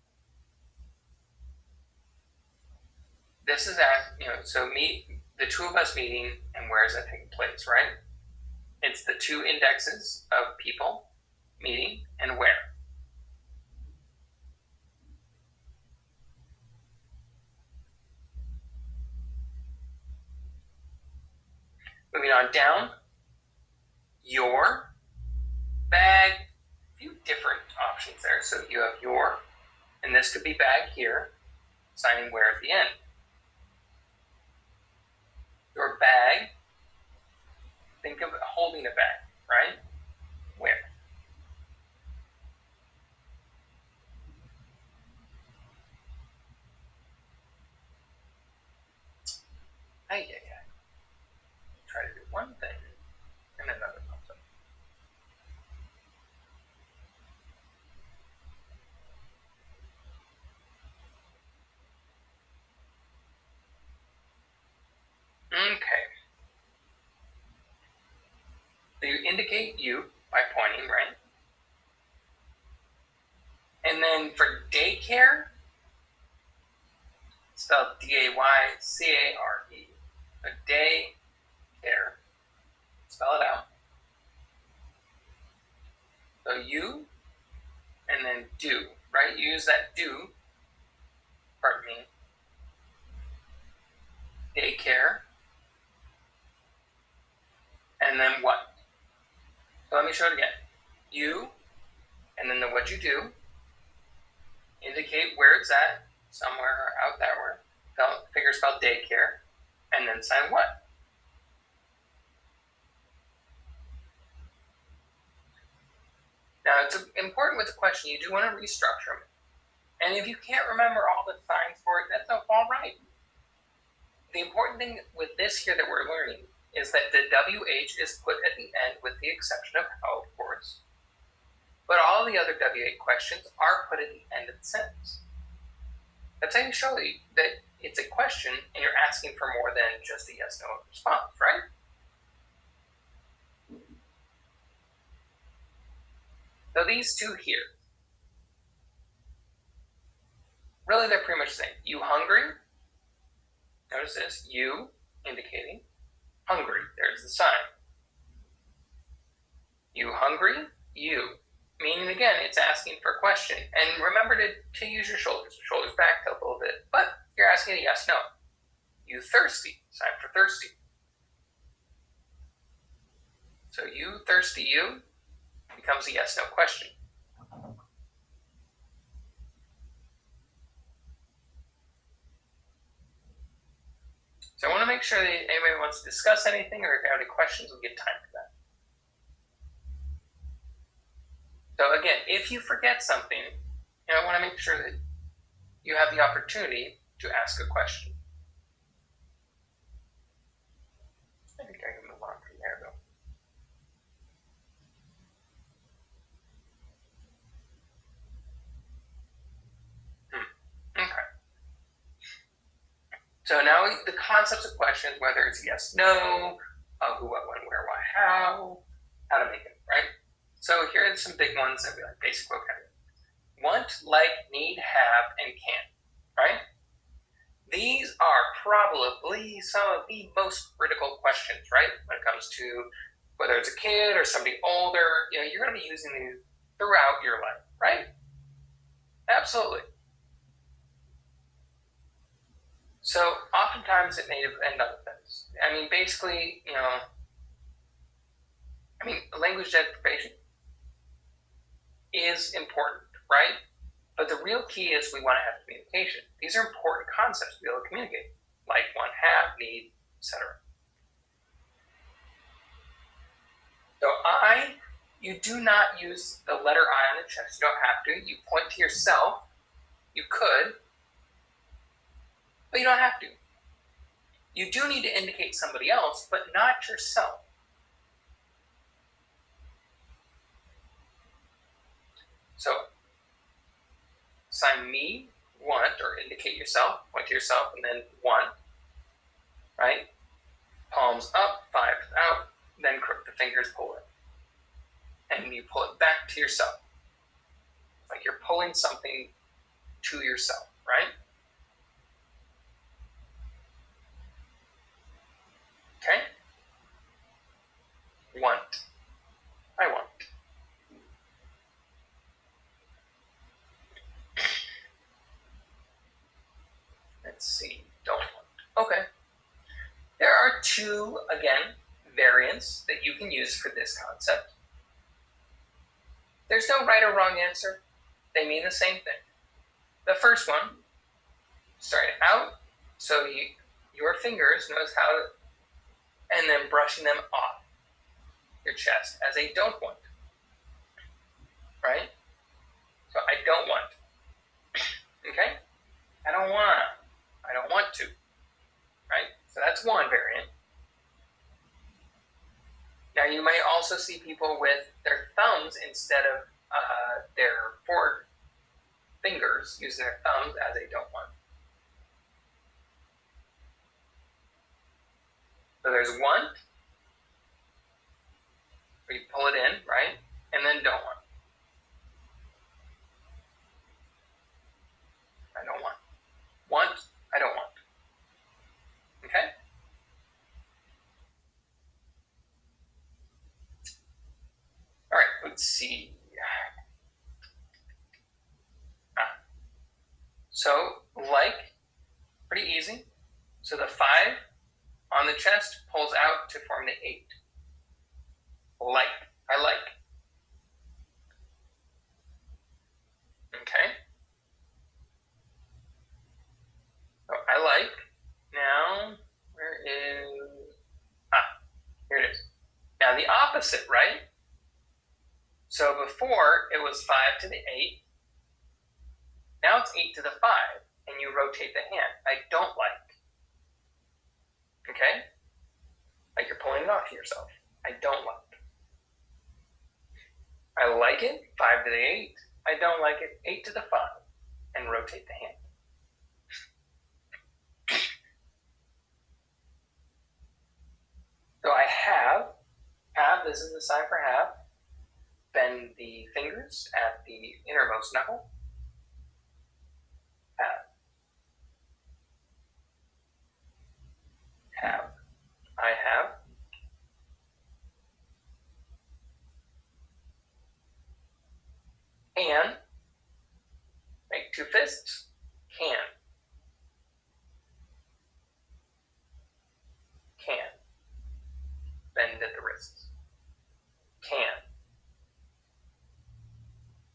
A: This is so the two of us meeting, and where is that taking place, right? It's the two indexes of people meeting and where. Moving on down, your bag, a few different options there. So you have your, and this could be bag here, signing where at the end. Your bag, think of holding a bag, right? Where? Try to do one thing and another comes up. Okay. So you indicate you by pointing, right? And then for daycare, spelled D-A-Y-C-A-R-E. So day care. Spell it out. So you and then do, right? You use that do, pardon me, daycare, and then what? So let me show it again. You, and then the what you do, indicate where it's at, somewhere out that way. Figure spelled daycare, and then sign what? Now, it's important with the question, you do want to restructure them. And if you can't remember all the signs for it, that's all right. The important thing with this here that we're learning is that the WH is put at the end with the exception of how, of course. But all the other WH questions are put at the end of the sentence. That's how you show that it's a question and you're asking for more than just a yes, no response, right? So these two here, really they're pretty much the same. You hungry? Notice this, you indicating hungry. There's the sign. You hungry? You. Meaning again, it's asking for a question. And remember to use your shoulders back, tilt a little bit. But you're asking a yes, no. You thirsty? Sign for thirsty. So you thirsty, you becomes a yes, no question. So I want to make sure that anybody wants to discuss anything, or if you have any questions, we'll give time for that. So again, if you forget something, I want to make sure that you have the opportunity to ask a question. I think I can move on from there, though. Okay. So now the concepts of questions, whether it's yes, no, who, what, when, where, why, how to make it, right? So here are some big ones that we like, basic vocabulary. Want, like, need, have, and can, right? These are probably some of the most critical questions, right? When it comes to whether it's a kid or somebody older, you're going to be using these throughout your life, right? Absolutely. So oftentimes it may end up with this. Basically, language deprivation is important, right? But the real key is we want to have communication. These are important concepts to be able to communicate, like, want, have, need, etc. So you do not use the letter I on the chest. You don't have to. You point to yourself. You could, but you don't have to. You do need to indicate somebody else, but not yourself. So sign me, want, or indicate yourself, point to yourself, and then want, right? Palms up, fives out, then crook the fingers, pull it. And you pull it back to yourself. Like you're pulling something to yourself, right? Okay? Want. I want. Let's see. Don't want. Okay. There are two, again, variants that you can use for this concept. There's no right or wrong answer. They mean the same thing. The first one, starting out, so your fingers knows how to, and then brushing them off your chest as a don't want, right? So I don't want, okay? I don't wanna, I don't want to, right? So that's one variant. Now you might also see people with their thumbs instead of their four fingers, using their thumbs as a don't want. So there's want, where you pull it in, right? And then don't want. I don't want. Want, I don't want. Okay? All right, let's see. So like, pretty easy. So the 5 on the chest pulls out to form the 8. Like, I like. Okay. So I like. Now, where is, here it is. Now the opposite, right? So before it was 5 to the 8. Now it's 8 to the 5, and you rotate the hand. I don't like. Okay? Like you're pulling it off to yourself. I don't like. I like it, 5 to the 8. I don't like it, 8 to the 5, and rotate the hand. So I have, this is the sign for have. Bend the fingers at the innermost knuckle. Have. I have. Can. Make 2 fists. Can. Can. Bend at the wrists. Can.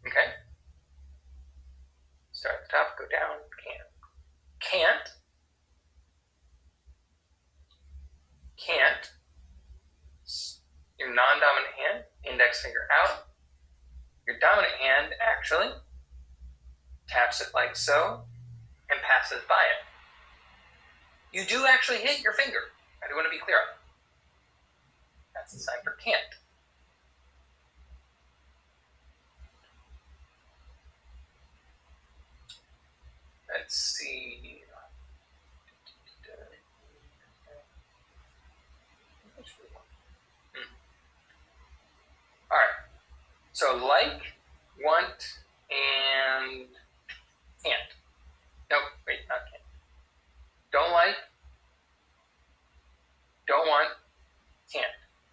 A: Okay? Start at the top, go down, can. Can't. Can't. Your non-dominant hand, index finger out. Your dominant hand actually taps it like so and passes by it. You do actually hit your finger. I do want to be clear on that. That's the sign for can't. Let's see. All right. So like, want, and can't. No, wait, not can't. Don't like, don't want, can't.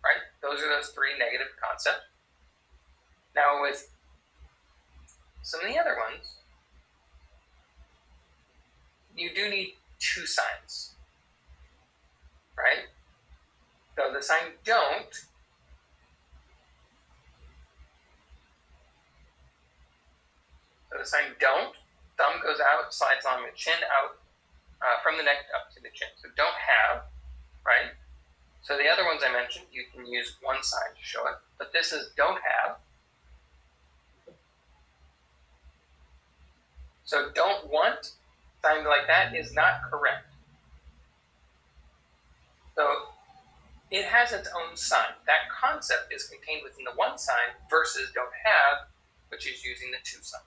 A: Right? Those are those 3 negative concepts. Now with some of the other ones, you do need 2 signs. Right? So the sign don't, thumb goes out, slides along the chin out, from the neck up to the chin. So don't have, right? So the other ones I mentioned, you can use one sign to show it, but this is don't have. So don't want, sign like that is not correct. So it has its own sign. That concept is contained within the one sign versus don't have, which is using the 2 signs.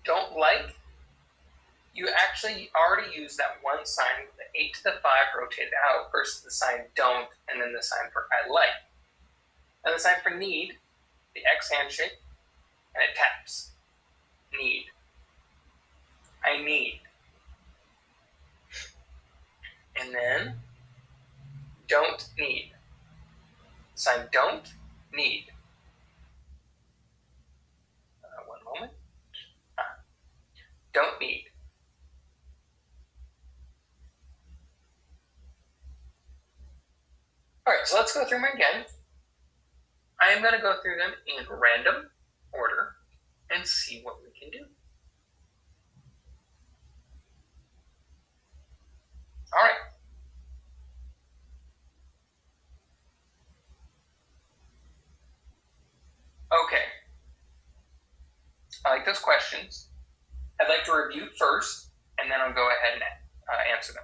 A: Don't like, you actually already use that one sign with the 8 to the 5 rotated out versus the sign don't and then the sign for I like. And the sign for need, the X handshake, and it taps. Need. I need. And then don't need. Sign don't need. One moment. Don't need. All right, so let's go through them again. I am going to go through them in random order and see what we can do. All right. Okay. I like those questions. I'd like to review first, and then I'll go ahead and answer them.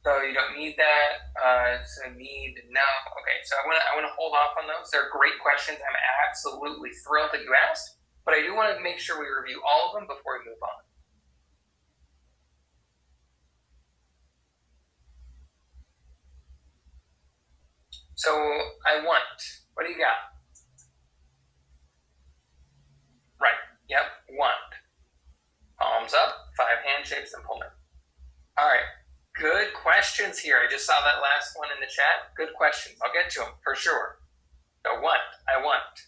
A: So you don't need that. So need no. Okay. So I want to hold off on those. They're great questions. I'm absolutely thrilled that you asked, but I do want to make sure we review all of them before we move on. So I want. What do you got? Right. Yep. Want. Palms up. 5 handshakes and pull in. All right. Good questions here. I just saw that last one in the chat. Good questions. I'll get to them for sure. So want, I want.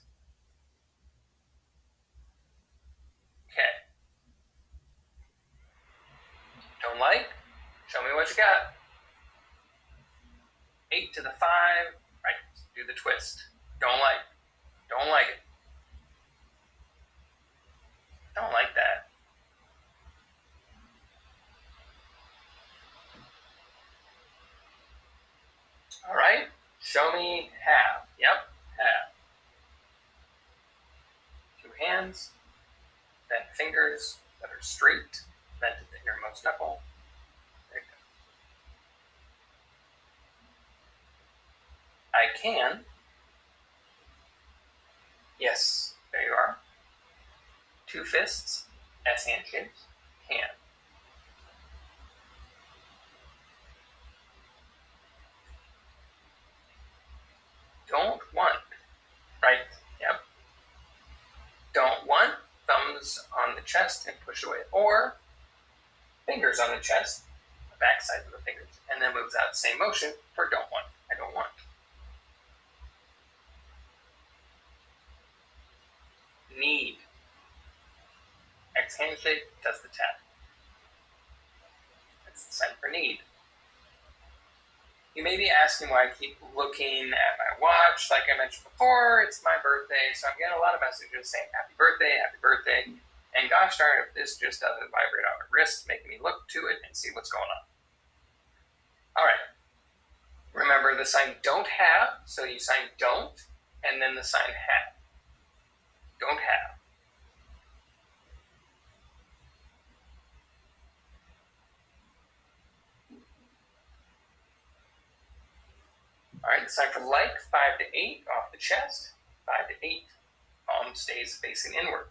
A: Okay. Don't like? Show me what you got. 8 to the 5. Right. Do the twist. Don't like. Don't like it. Don't like that. All right. Show me have. Yep. Have. 2 hands. Then fingers that are straight. Then to the innermost knuckle. There you go. I can. Yes. There you are. 2 fists. S hand shapes. Can. Don't want. Right. Yep. Don't want. Thumbs on the chest and push away. Or fingers on the chest, the back side of the fingers, and then moves out. Same motion for don't want. I don't want. Need. X handshake does the tap. That's the sign for need. You may be asking why I keep looking at my watch. Like I mentioned before, it's my birthday, so I'm getting a lot of messages saying happy birthday, happy birthday. And gosh darn, if this just doesn't vibrate on my wrist, making me look to it and see what's going on. All right. Remember the sign don't have, so you sign don't, and then the sign have. Don't have. All right, sign for like, 5 to 8 off the chest, 5 to 8. Palm stays facing inward.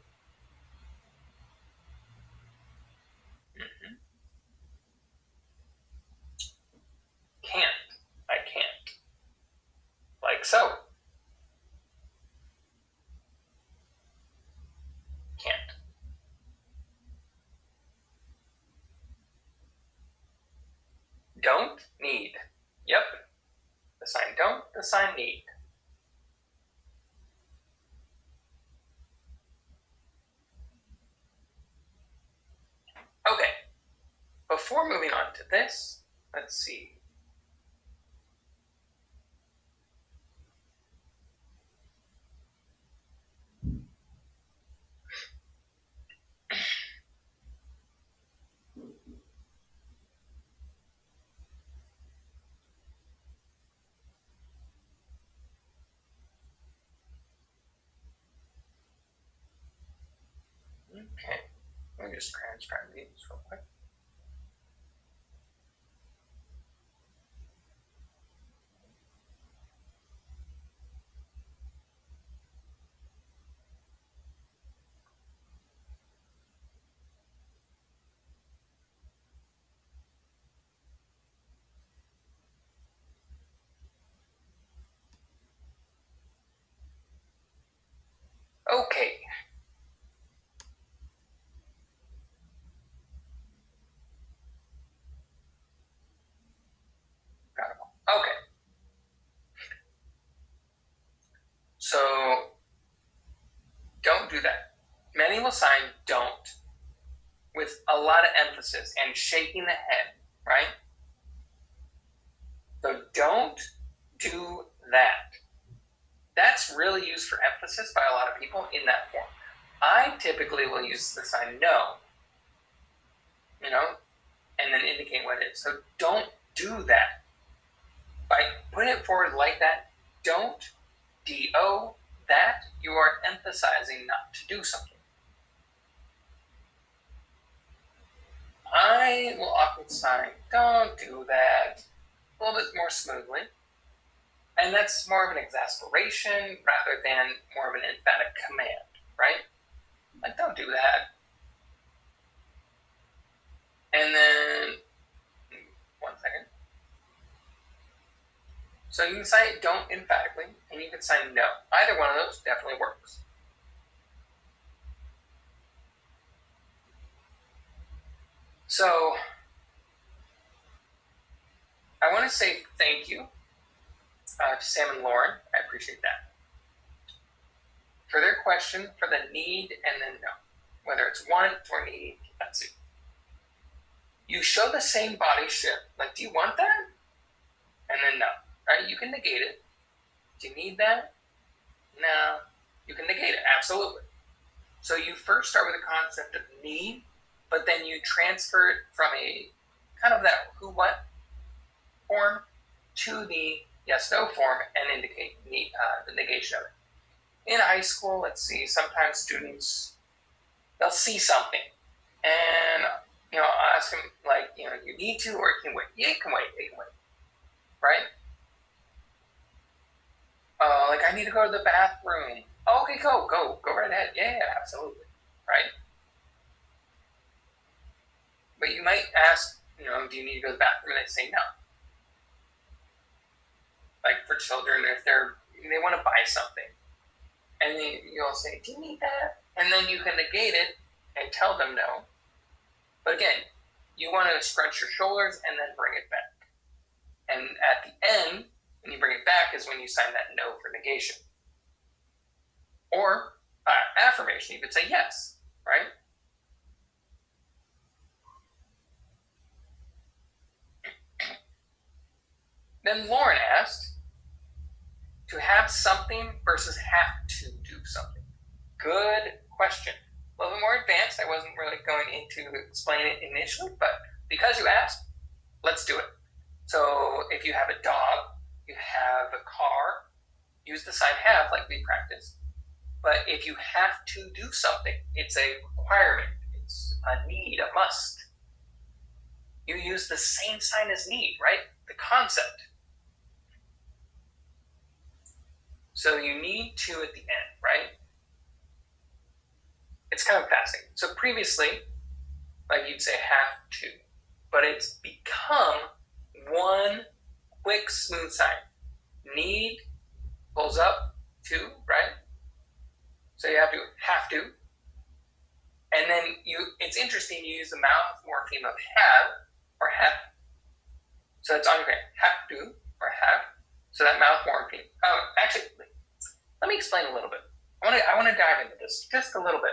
A: Can't. I can't. Like so. Can't. Don't need. Yep. The sign don't, the sign need. Okay. Before moving on to this, let's see. Okay. Let me just transcribe these real quick. Okay. Okay. So don't do that. Many will sign don't with a lot of emphasis and shaking the head, right? So don't do that. That's really used for emphasis by a lot of people in that form. I typically will use the sign no, and then indicate what it is. So don't do that. By putting it forward like that, don't, D-O, that, you are emphasizing not to do something. I will often sign, don't do that, a little bit more smoothly. And that's more of an exasperation rather than more of an emphatic command, right? Like, don't do that. And then, 1 second. So you can say don't emphatically, and you can say no. Either one of those definitely works. So to say thank you to Sam and Lauren. I appreciate that. For their question, for the need and then no. Whether it's want or need, that's it. You show the same body shift. Like, do you want that? And then no. Right? You can negate it. Do you need that? No. You can negate it. Absolutely. So you first start with the concept of need, but then you transfer it from a kind of that who, what form to the yes, no form and indicate need, the negation of it. In high school, let's see, sometimes students, they'll see something and, I'll ask them like, you need to or it can wait. Yeah, it can wait. Right? Like I need to go to the bathroom. Oh, okay, go right ahead. Yeah, absolutely. Right? But you might ask, do you need to go to the bathroom? And they say no. Like for children, if they want to buy something, and then you'll say, do you need that? And then you can negate it and tell them no. But again, you want to scrunch your shoulders and then bring it back. And at the end, when you bring it back is when you sign that no for negation. Or affirmation, you could say yes, right? Then Lauren asked, to have something versus have to do something. Good question. A little bit more advanced. I wasn't really going into explain it initially, but because you asked, let's do it. So if you have a dog, you have a car, use the sign have like we practiced. But if you have to do something, it's a requirement, it's a need, a must. You use the same sign as need, right? The concept. So you need to at the end, right? It's kind of passing. So previously, like you'd say have to, but it's become one quick smooth sign. Need pulls up to, right? So you have to. And then it's interesting, you use the mouth morpheme of have or have. So it's on your hand, have to or have. So that mouth morpheme. Oh, actually, let me explain a little bit. I want to dive into this just a little bit.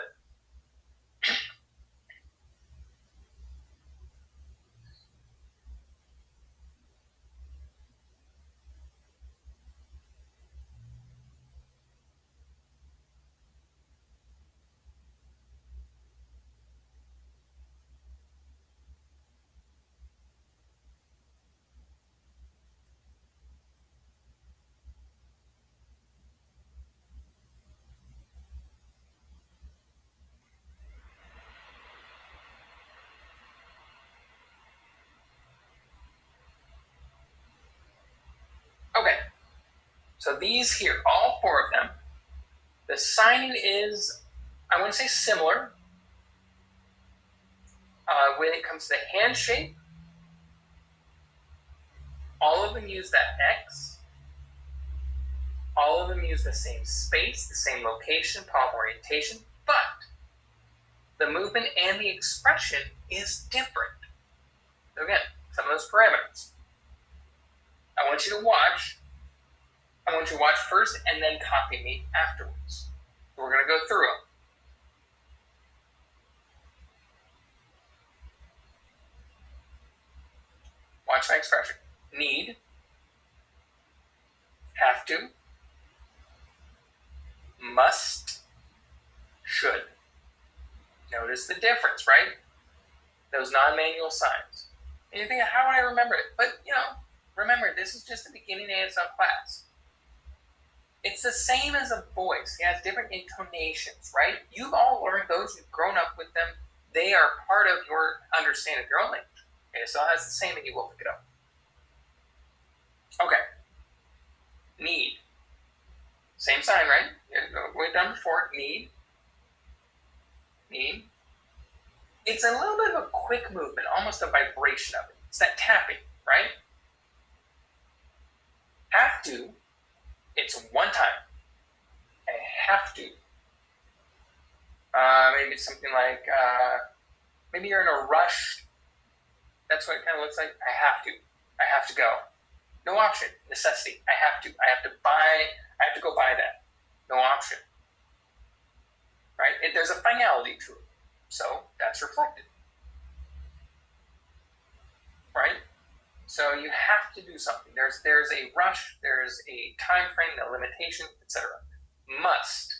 A: Okay, so these here, all four of them, the signing is, I want to say similar. When it comes to the hand shape, all of them use that X. All of them use the same space, the same location, palm orientation, but the movement and the expression is different. So again, some of those parameters. I want you to watch first and then copy me afterwards. So we're going to go through them. Watch my expression. Need, have to, must, should. Notice the difference, right? Those non-manual signs. And you think, how would I remember it? But, remember, this is just the beginning ASL class. It's the same as a voice. It has different intonations, right? You've all learned those. You've grown up with them. They are part of your understanding of your own language. ASL has the same, and you will pick it up. Okay. Need. Same sign, right? We've done before. Need. It's a little bit of a quick movement, almost a vibration of it. It's that tapping, right? Have to, it's one time. I have to. Maybe it's something like, maybe you're in a rush. That's what it kind of looks like. I have to go. No option. Necessity. I have to go buy that. No option. Right? There's a finality to it. So that's reflected. Right? So you have to do something. There's a rush, there's a time frame, a limitation, etc. Must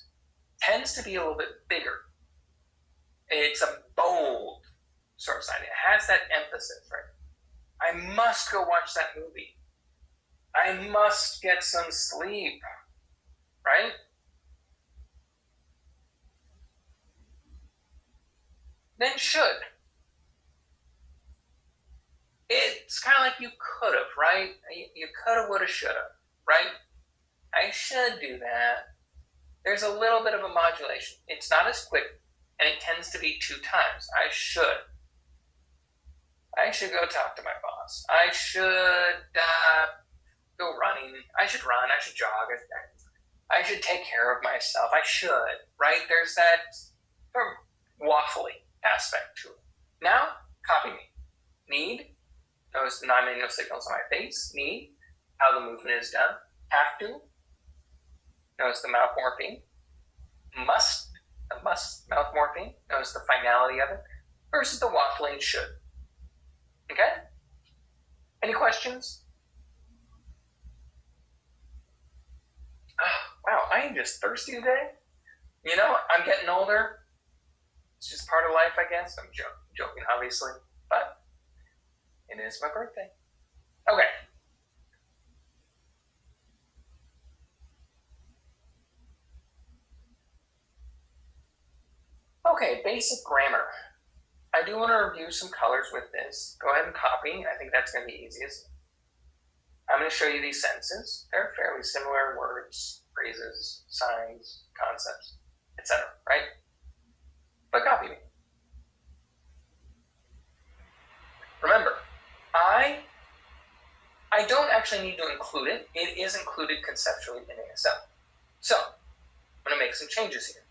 A: tends to be a little bit bigger. It's a bold sort of sign. It has that emphasis, right? I must go watch that movie. I must get some sleep, right? Then should. It's kind of like you could have, right? You could have, would have, should have, right? I should do that. There's a little bit of a modulation. It's not as quick, and it tends to be 2 times. I should go talk to my boss. I should go running. I should run. I should jog. I should take care of myself. I should, right? There's that sort of waffly aspect to it. Now, copy me. Need. Notice the non-manual signals on my face. Need. How the movement is done. Have to. Notice the mouth morpheme. Must. The must mouth morpheme. Notice the finality of it. Versus the waffling should. Okay? Any questions? Oh, wow, I am just thirsty today. You know, I'm getting older. It's just part of life, I guess. I'm joking, obviously. But it is my birthday. Okay. Okay, basic grammar. I do want to review some colors with this. Go ahead and copy. I think that's going to be easiest. I'm going to show you these sentences. They're fairly similar words, phrases, signs, concepts, etc., right? But copy me. Remember, I don't actually need to include it. It is included conceptually in ASL. So, I'm going to make some changes here.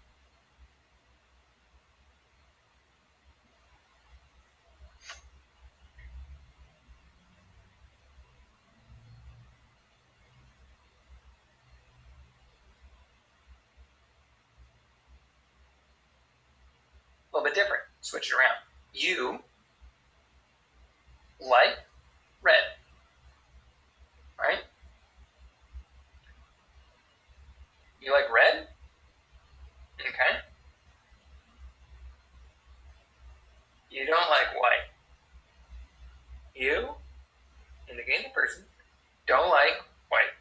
A: A little bit different. Switch it around. You like red, right? You like red? Okay. You don't like white. You, indicating the person, don't like white.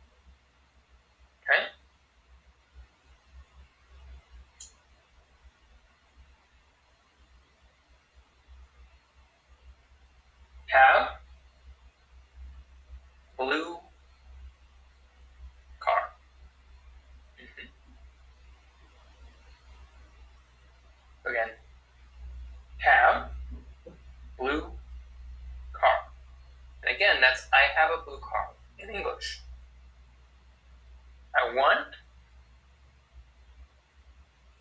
A: Okay? Have blue car. Again, have blue car. And again, that's I have a blue car in English. I want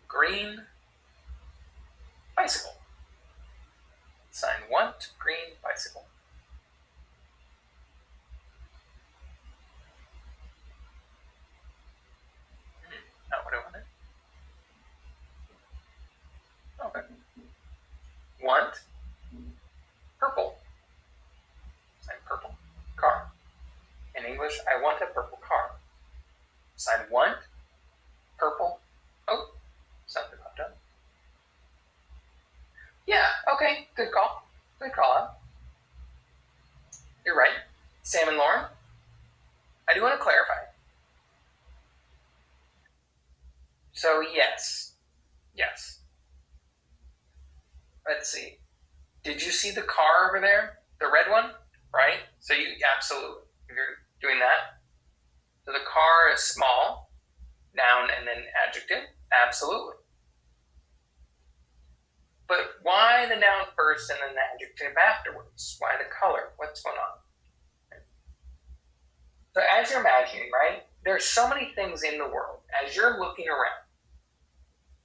A: green bicycle. Sign want green bicycle. Not what I wanted. Okay. Want purple. Sign purple car. In English, I want a purple car. Sign want purple. Oh, something popped up. Yeah, okay, good call. Good call out. You're right. Sam and Lauren, I do want to clarify. So, yes. Let's see. Did you see the car over there? The red one? Right? So you, absolutely. If you're doing that. So the car is small, noun and then adjective. Absolutely. But why the noun first and then the adjective afterwards? Why the color? What's going on? So as you're imagining, right, there's so many things in the world. As you're looking around,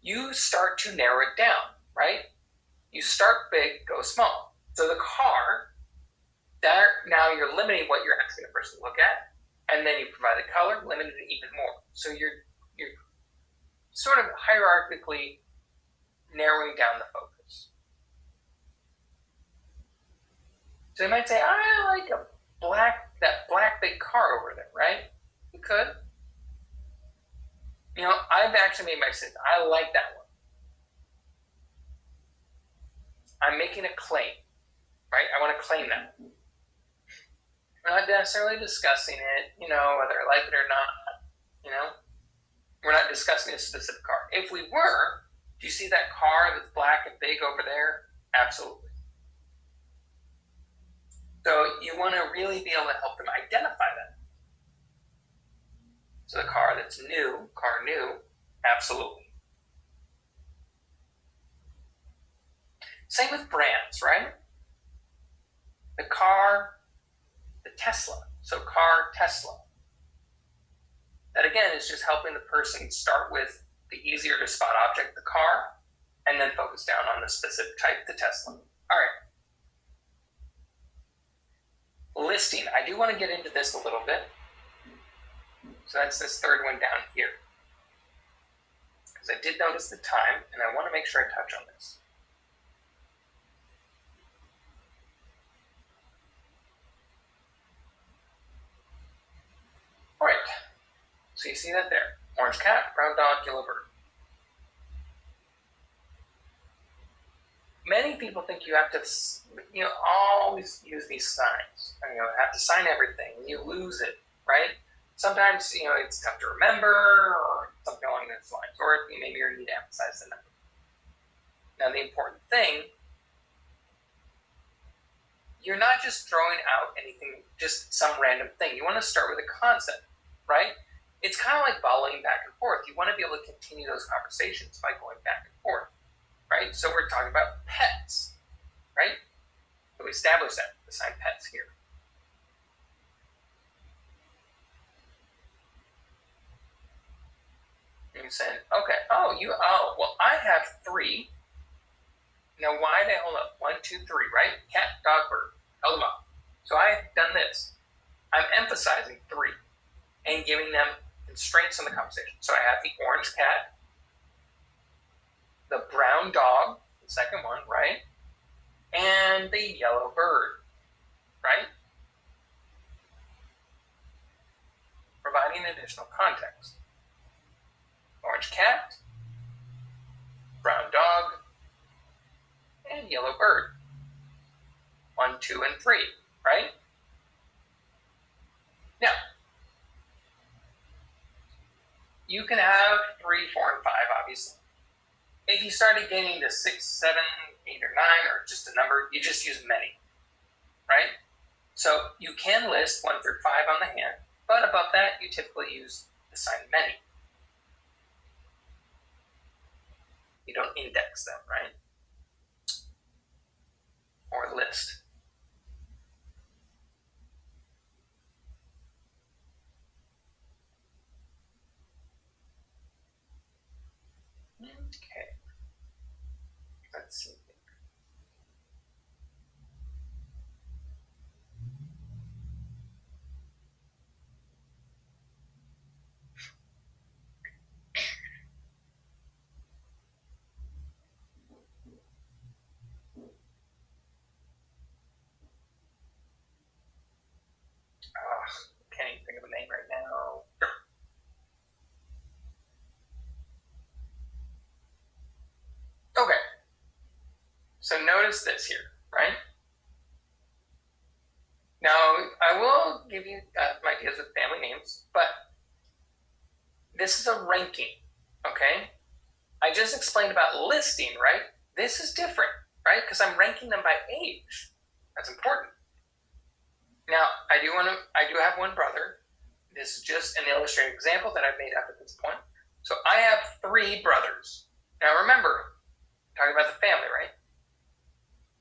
A: you start to narrow it down, right? You start big, go small. So the car There, now you're limiting what you're asking a person to look at, and then you provide a color, limited it even more. So you're sort of hierarchically narrowing down the focus. So you might say, I like that black big car over there, right? You could. I've actually made my decision. I like that one. I'm making a claim, right? I want to claim that. We're not necessarily discussing it, whether I like it or not. We're not discussing a specific car. If we were, do you see that car that's black and big over there? Absolutely. So you want to really be able to help them identify that. So the car that's new, absolutely. Same with brands, right? The car, the Tesla. So car, Tesla. That again is just helping the person start with the easier to spot object, the car, and then focus down on the specific type, the Tesla. All right. Listing. I do want to get into this a little bit. So that's this third one down here. Because I did notice the time, and I want to make sure I touch on this. All right. So you see that there. Orange cat, brown dog, yellow bird. Many people think you have to, always use these signs. Have to sign everything. You lose it, right? Sometimes, it's tough to remember or something along those lines. Or maybe you need to emphasize the number. Now, the important thing, you're not just throwing out anything, just some random thing. You want to start with a concept, right? It's kind of like volleying back and forth. You want to be able to continue those conversations by going back and forth, right? So we're talking about pets, right? So we established that, assign pets here. And you said, okay, well, I have 3. Now, why they hold up? 1, 2, 3, right? Cat, dog, bird. Held them up. So I've done this. I'm emphasizing 3 and giving them constraints on the conversation. So I have the orange cat, the brown dog, the second one, right? And the yellow bird, right? Providing additional context. Orange cat, brown dog, and yellow bird. 1, 2, and 3, right? Now, you can have 3, 4, and 5, obviously. If you started getting to 6, 7, 8, or 9, or just a number, you just use many, right? So you can list 1 through 5 on the hand, but above that, you typically use the sign many. You don't index them, right? Or list. Okay. Let's see. Can't even think of a name right now. Okay. So notice this here, right? Now, I will give you ideas with family names, but this is a ranking, okay? I just explained about listing, right? This is different, right? Because I'm ranking them by age. That's important. Now, I do have one brother. This is just an illustrated example that I've made up at this point. So I have 3 brothers. Now remember, talking about the family, right?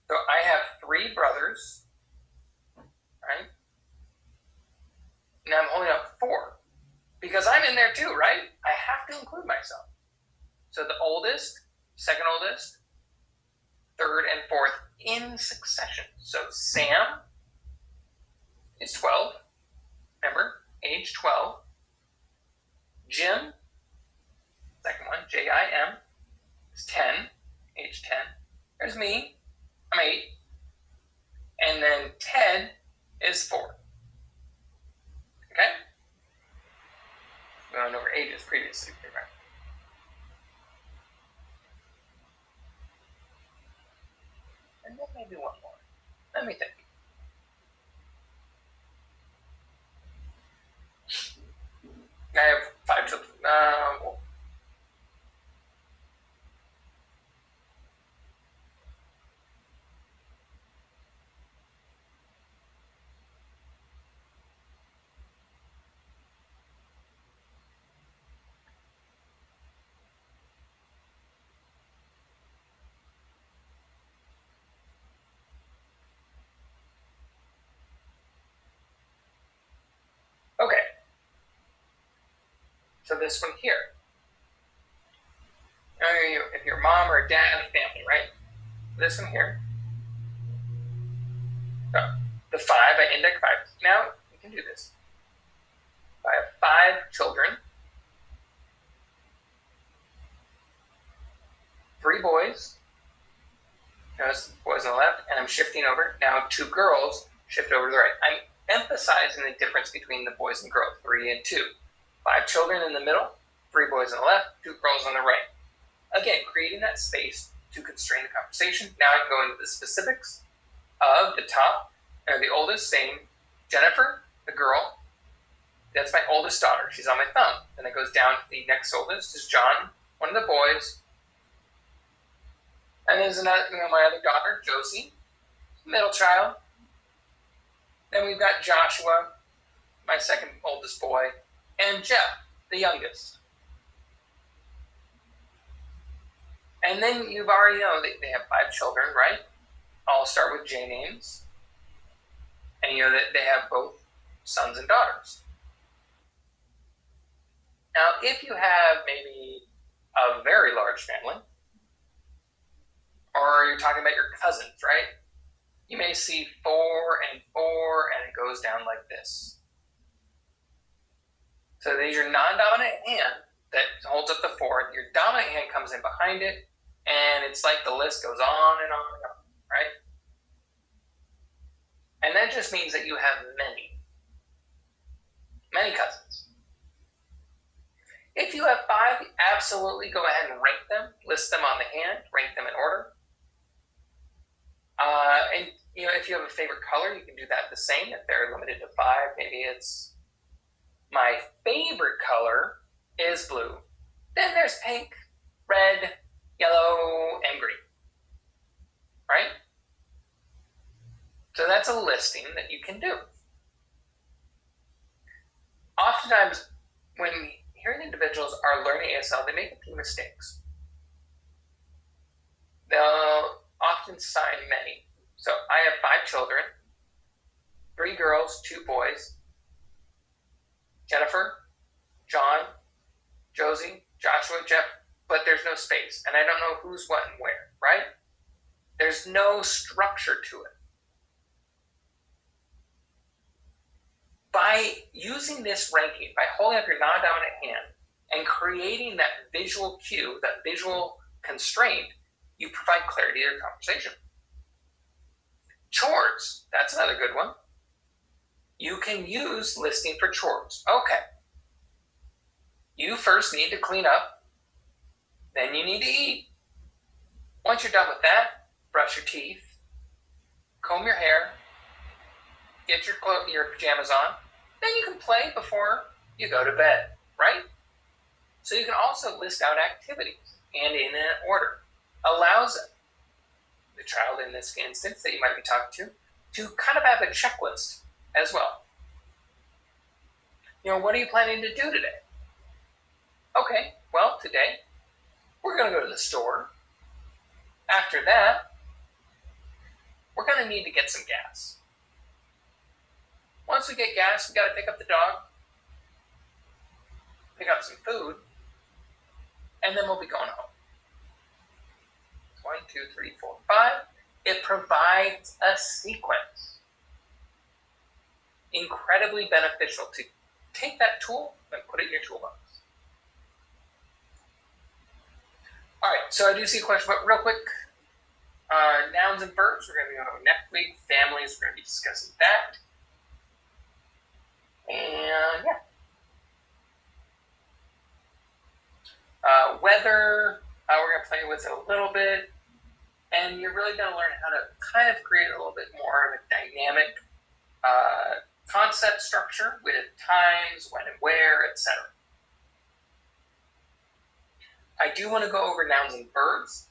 A: So I have 3 brothers, right? Now I'm holding up 4 because I'm in there too, right? I have to include myself. So the oldest, second oldest, third, and fourth in succession. So Sam, is 12. Remember, age 12. Jim, second one, Jim, is 10, age 10. There's me, I'm 8. And then Ted is 4. Okay? Going over ages previously. Right? And then maybe one more. Let me think. I have 5 children. Okay. So this one here. If you're mom or dad, family, right? This one here. So the 5, I index 5. Now we can do this. I have 5 children. 3 boys. Notice boys on the left, and I'm shifting over. Now 2 girls, shift over to the right. I'm emphasizing the difference between the boys and girls, 3 and 2. 5 children in the middle, 3 boys on the left, 2 girls on the right. Again, creating that space to constrain the conversation. Now I can go into the specifics of the top, or the oldest, same. Jennifer, the girl, that's my oldest daughter. She's on my thumb. Then it goes down to the next oldest is John, one of the boys. And there's another, my other daughter, Josie, middle child. Then we've got Joshua, my second oldest boy, and Jeff, the youngest. And then you've already know they have 5 children, right? I'll start with J names. And you know that they have both sons and daughters. Now, if you have maybe a very large family, or you're talking about your cousins, right? You may see 4 and 4, and it goes down like this. So there's your non-dominant hand that holds up the 4. Your dominant hand comes in behind it, and it's like the list goes on and on and on, right? And that just means that you have many cousins. If you have 5, absolutely go ahead and rank them, list them on the hand, rank them in order. And if you have a favorite color, you can do that the same. If they're limited to 5, maybe it's my favorite color is blue. Then there's pink, red, yellow, and green. Right? So that's a listing that you can do. Oftentimes, when hearing individuals are learning ASL, they make a few mistakes. They'll often sign many. So I have 5 children, 3 girls, 2 boys, Jennifer, John, Josie, Joshua, Jeff, but there's no space. And I don't know who's what and where, right? There's no structure to it. By using this ranking, by holding up your non-dominant hand and creating that visual cue, that visual constraint, you provide clarity to your conversation. Chores, that's another good one. You can use listing for chores. Okay. You first need to clean up, then you need to eat. Once you're done with that, brush your teeth, comb your hair, get your pajamas on, then you can play before you go to bed, right? So you can also list out activities and in an order. Allows the child in this instance that you might be talking to kind of have a checklist as well. What are you planning to do today? Okay, well, today we're going to go to the store. After that, we're going to need to get some gas. Once we get gas, we got to pick up the dog, pick up some food, and then we'll be going home. 1, 2, 3, 4, 5. It provides a sequence. incredibly beneficial to take that tool and put it in your toolbox. All right, so I do see a question, but real quick, nouns and verbs, we're going to be on next week. Families, we're going to be discussing that. And yeah. Weather, we're going to play with it a little bit. And you're really going to learn how to kind of create a little bit more of a dynamic concept structure with times, when and where, etc. I do want to go over nouns and verbs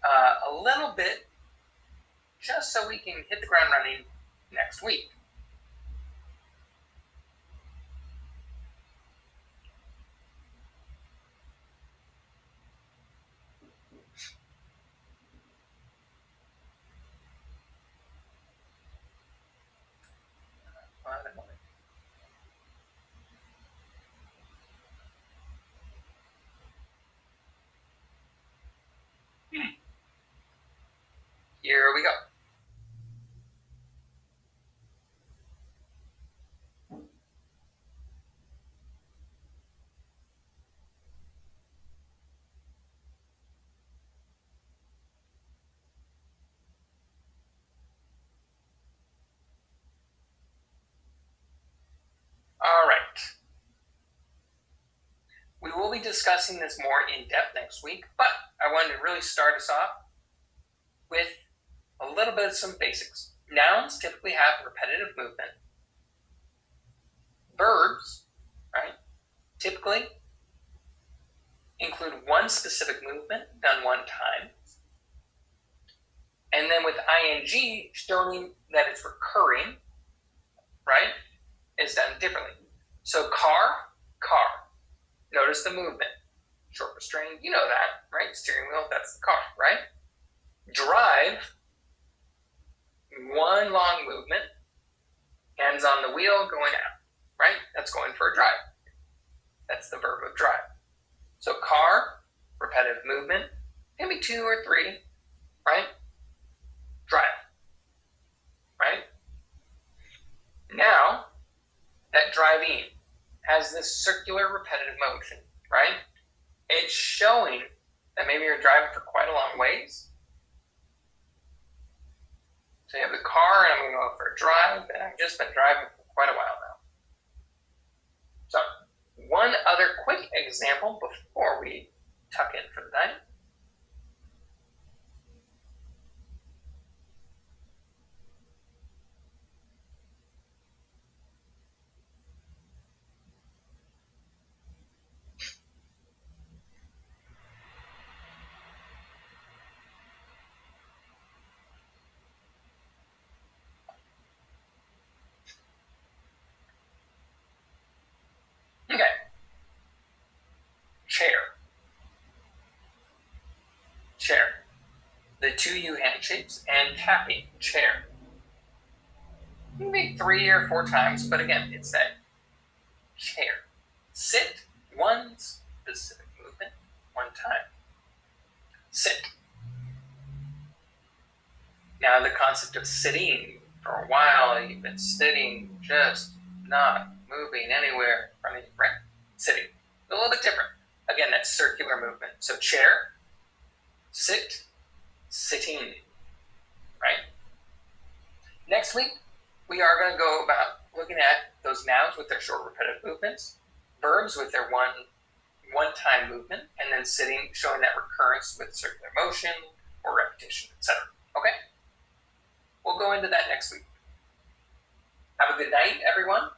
A: a little bit, just so we can hit the ground running next week. Here we go. All right. We will be discussing this more in depth next week, but I wanted to really start us off with a little bit of some basics. Nouns typically have repetitive movement. Verbs, right, typically include one specific movement done one time. And then with ing, showing that it's recurring, right, is done differently. So car. Notice the movement. Short restraint, you know that, right? Steering wheel, that's the car, right? Drive, one long movement, hands on the wheel going out, right? That's going for a drive. That's the verb of drive. So car, repetitive movement, maybe 2 or 3, right? Drive, right? Now, that driving has this circular repetitive motion, right? It's showing that maybe you're driving for quite a long ways. So you have the car, and I'm going to go for a drive, and I've just been driving for quite a while now. So, one other quick example before we tuck in for the night. Okay. Chair. The 2 U handshakes and tapping, chair. Maybe 3 or 4 times, but again, it's that chair. Sit, one specific movement, one time. Sit. Now the concept of sitting, for a while you've been sitting, just not moving anywhere, right? Sitting. A little bit different. Again, that circular movement. So chair, sit, sitting, right? Next week, we are going to go about looking at those nouns with their short repetitive movements, verbs with their one-time movement, and then sitting, showing that recurrence with circular motion or repetition, etc. Okay? We'll go into that next week. Have a good night, everyone.